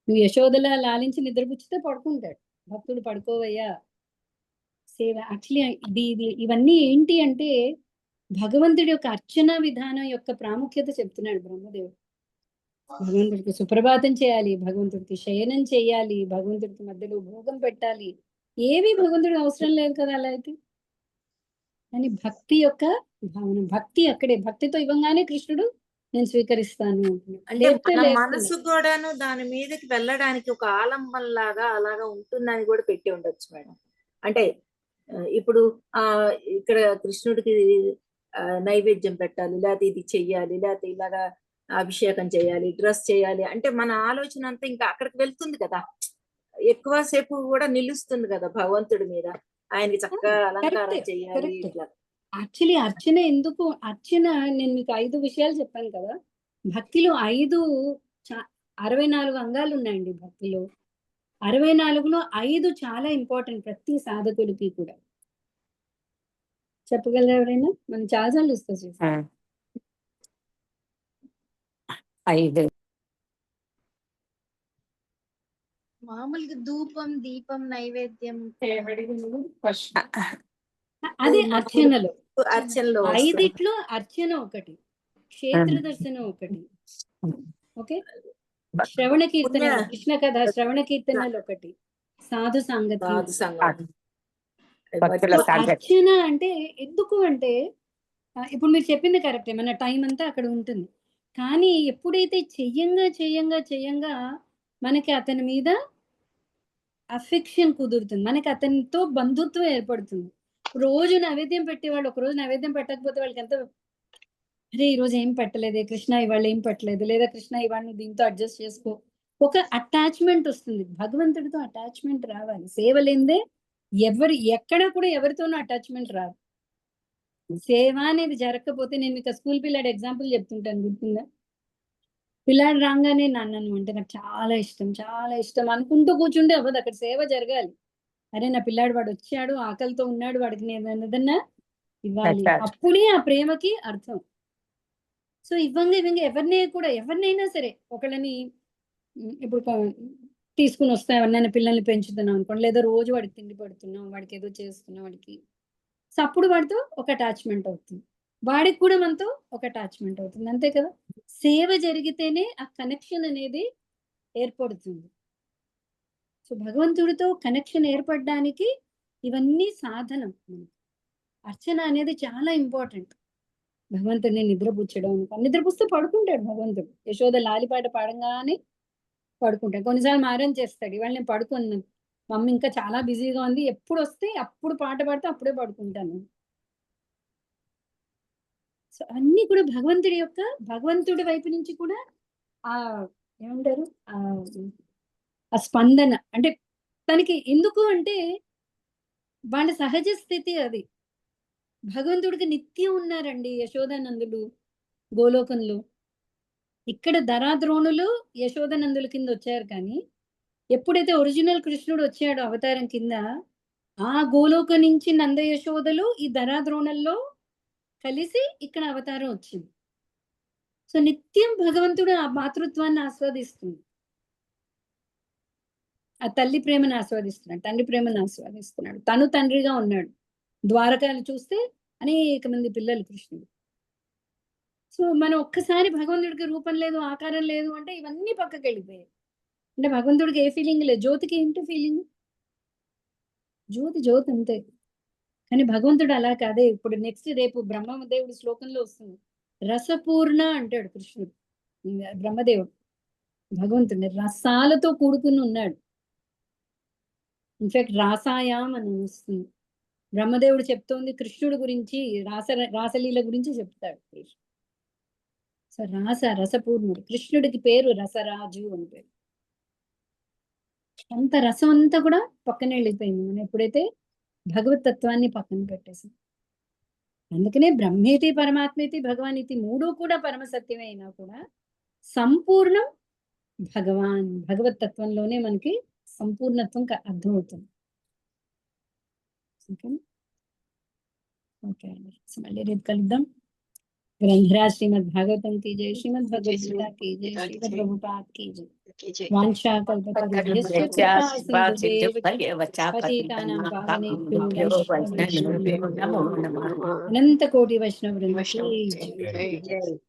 నువ్వు యశోదలా లాలించి నిద్రపుచ్చితే పడుకుంటాడు. భక్తుడు పడుకోవయ్యా సేవ. యాక్చువల్లీ ఇవన్నీ ఏంటి అంటే భగవంతుడి యొక్క అర్చన విధానం యొక్క ప్రాముఖ్యత చెప్తున్నాడు బ్రహ్మదేవుడు. భగవంతుడికి సుప్రభాతం చేయాలి, భగవంతుడికి శయనం చేయాలి, భగవంతుడికి మధ్యలో భోగం పెట్టాలి, ఏవి భగవంతుడికి అవసరం లేదు కదా అలా అయితే. అని భక్తి యొక్క భావన, భక్తి అక్కడే. భక్తితో ఇవ్వగానే కృష్ణుడు నేను స్వీకరిస్తాను అంటే మన మనసు కూడాను దాని మీదకి వెళ్ళడానికి ఒక ఆలంబం లాగా అలాగా ఉంటుందని కూడా పెట్టి ఉండొచ్చు మేడం. అంటే ఇప్పుడు ఇక్కడ కృష్ణుడికి నైవేద్యం పెట్టాలి, లేకపోతే ఇది చెయ్యాలి, లేకపోతే ఇలాగా అభిషేకం చేయాలి, డ్రెస్ చేయాలి అంటే మన ఆలోచన అంతా ఇంకా అక్కడికి వెళ్తుంది కదా, ఎక్కువసేపు కూడా నిలుస్తుంది కదా భగవంతుడి మీద. ఆయనకి చక్కగా అలంకారం చేయాలి ఇట్లా. యాక్చువల్లీ అర్చన ఎందుకు? అర్చన నేను మీకు 5 విషయాలు చెప్పాను కదా. భక్తిలో 64 అంగాలు ఉన్నాయండి భక్తిలో. 64లో 5 చాలా ఇంపార్టెంట్ ప్రతి సాధకుడికి కూడా. చెప్పగలరా ఎవరైనా? మనం చాలాసార్లు డిస్కస్ చేస్తాం. 5 మామూలుగా ధూపం, దీపం, నైవేద్యం అదే అర్చనలో. అర్చనలో 5 అర్చన ఒకటి, క్షేత్ర దర్శనం ఒకటి, ఓకే, శ్రవణ కీర్తన, కృష్ణ కథ శ్రవణ కీర్తనలు ఒకటి, సాధు సంగతి. అర్చన అంటే ఎందుకు అంటే ఇప్పుడు మీరు చెప్పింది కరెక్టే, మన టైం అంతా అక్కడ ఉంటుంది. కానీ ఎప్పుడైతే చెయ్యంగా మనకి అతని మీద అఫెక్షన్ కుదురుతుంది, మనకి అతనితో బంధుత్వం ఏర్పడుతుంది. రోజు నైవేద్యం పెట్టేవాళ్ళు ఒక రోజు నైవేద్యం పెట్టకపోతే వాళ్ళకి ఎంత, అరే ఈ రోజు ఏం పెట్టలేదే కృష్ణ, ఇవాళ ఏం పెట్టలేదు, లేదా కృష్ణ ఇవాళ నువ్వు దీంతో అడ్జస్ట్ చేసుకో, ఒక అటాచ్మెంట్ వస్తుంది. భగవంతుడితో అటాచ్మెంట్ రావాలి. సేవ లేదే ఎక్కడ కూడా ఎవరితోనూ అటాచ్మెంట్ రాదు. సేవ అనేది జరగకపోతే, నేను మీకు స్కూల్ పిల్లాడు ఎగ్జాంపుల్ చెప్తుంటాను, గుర్తుందా? పిల్లాడు రాగానే నాన్న అంటే నాకు చాలా ఇష్టం అనుకుంటూ కూర్చుంటే అవ్వదు, అక్కడ సేవ జరగాలి. అరే నా పిల్లాడు వాడు వచ్చాడు, ఆకలితో ఉన్నాడు, వాడికి నేను ఏదన్నా ఇవ్వాలి, అప్పుడే ఆ ప్రేమకి అర్థం. సో ఇవ్వంగా ఎవరినైనా సరే, ఒకళ్ళని ఇప్పుడు తీసుకుని వస్తా, ఎవరినైనా పిల్లల్ని పెంచుతున్నాం అనుకోండి, లేదా రోజు వాడికి తిండి పడుతున్నాం, వాడికి ఏదో చేస్తున్నాం వాడికి, సో అప్పుడు వాడితో ఒక అటాచ్మెంట్ అవుతుంది, వాడికి కూడా మనతో ఒక అటాచ్మెంట్ అవుతుంది, అంతే కదా. సేవ జరిగితేనే ఆ కనెక్షన్ అనేది ఏర్పడుతుంది. సో భగవంతుడితో కనెక్షన్ ఏర్పడడానికి ఇవన్నీ సాధనం. అర్చన అనేది చాలా ఇంపార్టెంట్. భగవంతుడిని నిద్రపుచ్చడం, నిద్రపుస్తే పడుకుంటాడు భగవంతుడు. యశోద లాలిపాట పాడంగానే పడుకుంటాడు. కొన్నిసార్లు మారం చేస్తాడు, ఇవాళ నేను పడుకున్నాను, మమ్మీ ఇంకా చాలా బిజీగా ఉంది, ఎప్పుడు వస్తే అప్పుడు పాట పాడితే అప్పుడే పడుకుంటాను. సో అన్ని కూడా భగవంతుడి వైపు నుంచి కూడా ఆ ఏమంటారు ఆ స్పందన, అంటే తనకి ఎందుకు అంటే వాళ్ళ సహజ స్థితి అది. భగవంతుడికి నిత్యం ఉన్నారండి యశోదానందులు గోలోకంలో. ఇక్కడ ధరాద్రోణులు యశోదానందుల కింద వచ్చారు, కానీ ఎప్పుడైతే ఒరిజినల్ కృష్ణుడు వచ్చాడో అవతారం కింద, ఆ గోలోక నుంచి నంద యశోదలు ఈ ధరాద్రోణంలో కలిసి ఇక్కడ అవతారం వచ్చింది. సో నిత్యం భగవంతుడు ఆ మాతృత్వాన్ని ఆస్వాదిస్తుంది, ఆ తల్లి ప్రేమను ఆస్వాదిస్తున్నాడు, తండ్రి ప్రేమను ఆస్వాదిస్తున్నాడు. తను తండ్రిగా ఉన్నాడు. ద్వారకాలు చూస్తే అనేక మంది పిల్లలు కృష్ణుడు. సో మనం ఒక్కసారి భగవంతుడికి రూపం లేదు, ఆకారం లేదు అంటే ఇవన్నీ పక్కకి వెళ్ళిపోయాయి. అంటే భగవంతుడికి ఏ ఫీలింగ్ లేదు. జ్యోతికి ఏంటి ఫీలింగ్? జ్యోతి జ్యోతి అంతే. కానీ భగవంతుడు అలా కాదే. ఇప్పుడు నెక్స్ట్ రేపు బ్రహ్మదేవుడి శ్లోకంలో వస్తుంది, రసపూర్ణ అంటాడు కృష్ణుడు. బ్రహ్మదేవుడు భగవంతుడిని రసాలతో కూడుకుని ఉన్నాడు. ఇన్ఫాక్ట్ రాసాయాం అని వస్తుంది. బ్రహ్మదేవుడు చెప్తోంది కృష్ణుడి గురించి, రాసలీల గురించి చెప్తాడు కృష్ణుడు. సో రసపూర్ణుడు. కృష్ణుడికి పేరు రసరాజు అని పేరు. అంత రసం అంతా కూడా పక్కన వెళ్ళిపోయింది మనం ఎప్పుడైతే భగవత్ తత్వాన్ని పక్కన పెట్టేసాం. అందుకనే బ్రహ్మేతి పరమాత్మేతి భగవానితి మూడు కూడా పరమ సత్యమే అయినా కూడా సంపూర్ణం భగవాన్, భగవత్ తత్వంలోనే మనకి సంపూర్ణత్వం అర్థమవుతుంది. ఓకే అండి, మళ్ళీ రేపు కలుద్దాం. గ్రంథరాజ్ శ్రీమద్ భాగవతం की जय, श्रीमद् भगवद्गीता की जय, श्रीमद् प्रभुपाद की जय। वांछा कल्पतरुभ्यश्च कृपा सिन्धुभ्येव पतितानां पावनेभ्यो वैष्णवेभ्यो नमो नमः। अनंत कोटि वैष्णव वृंद की जय।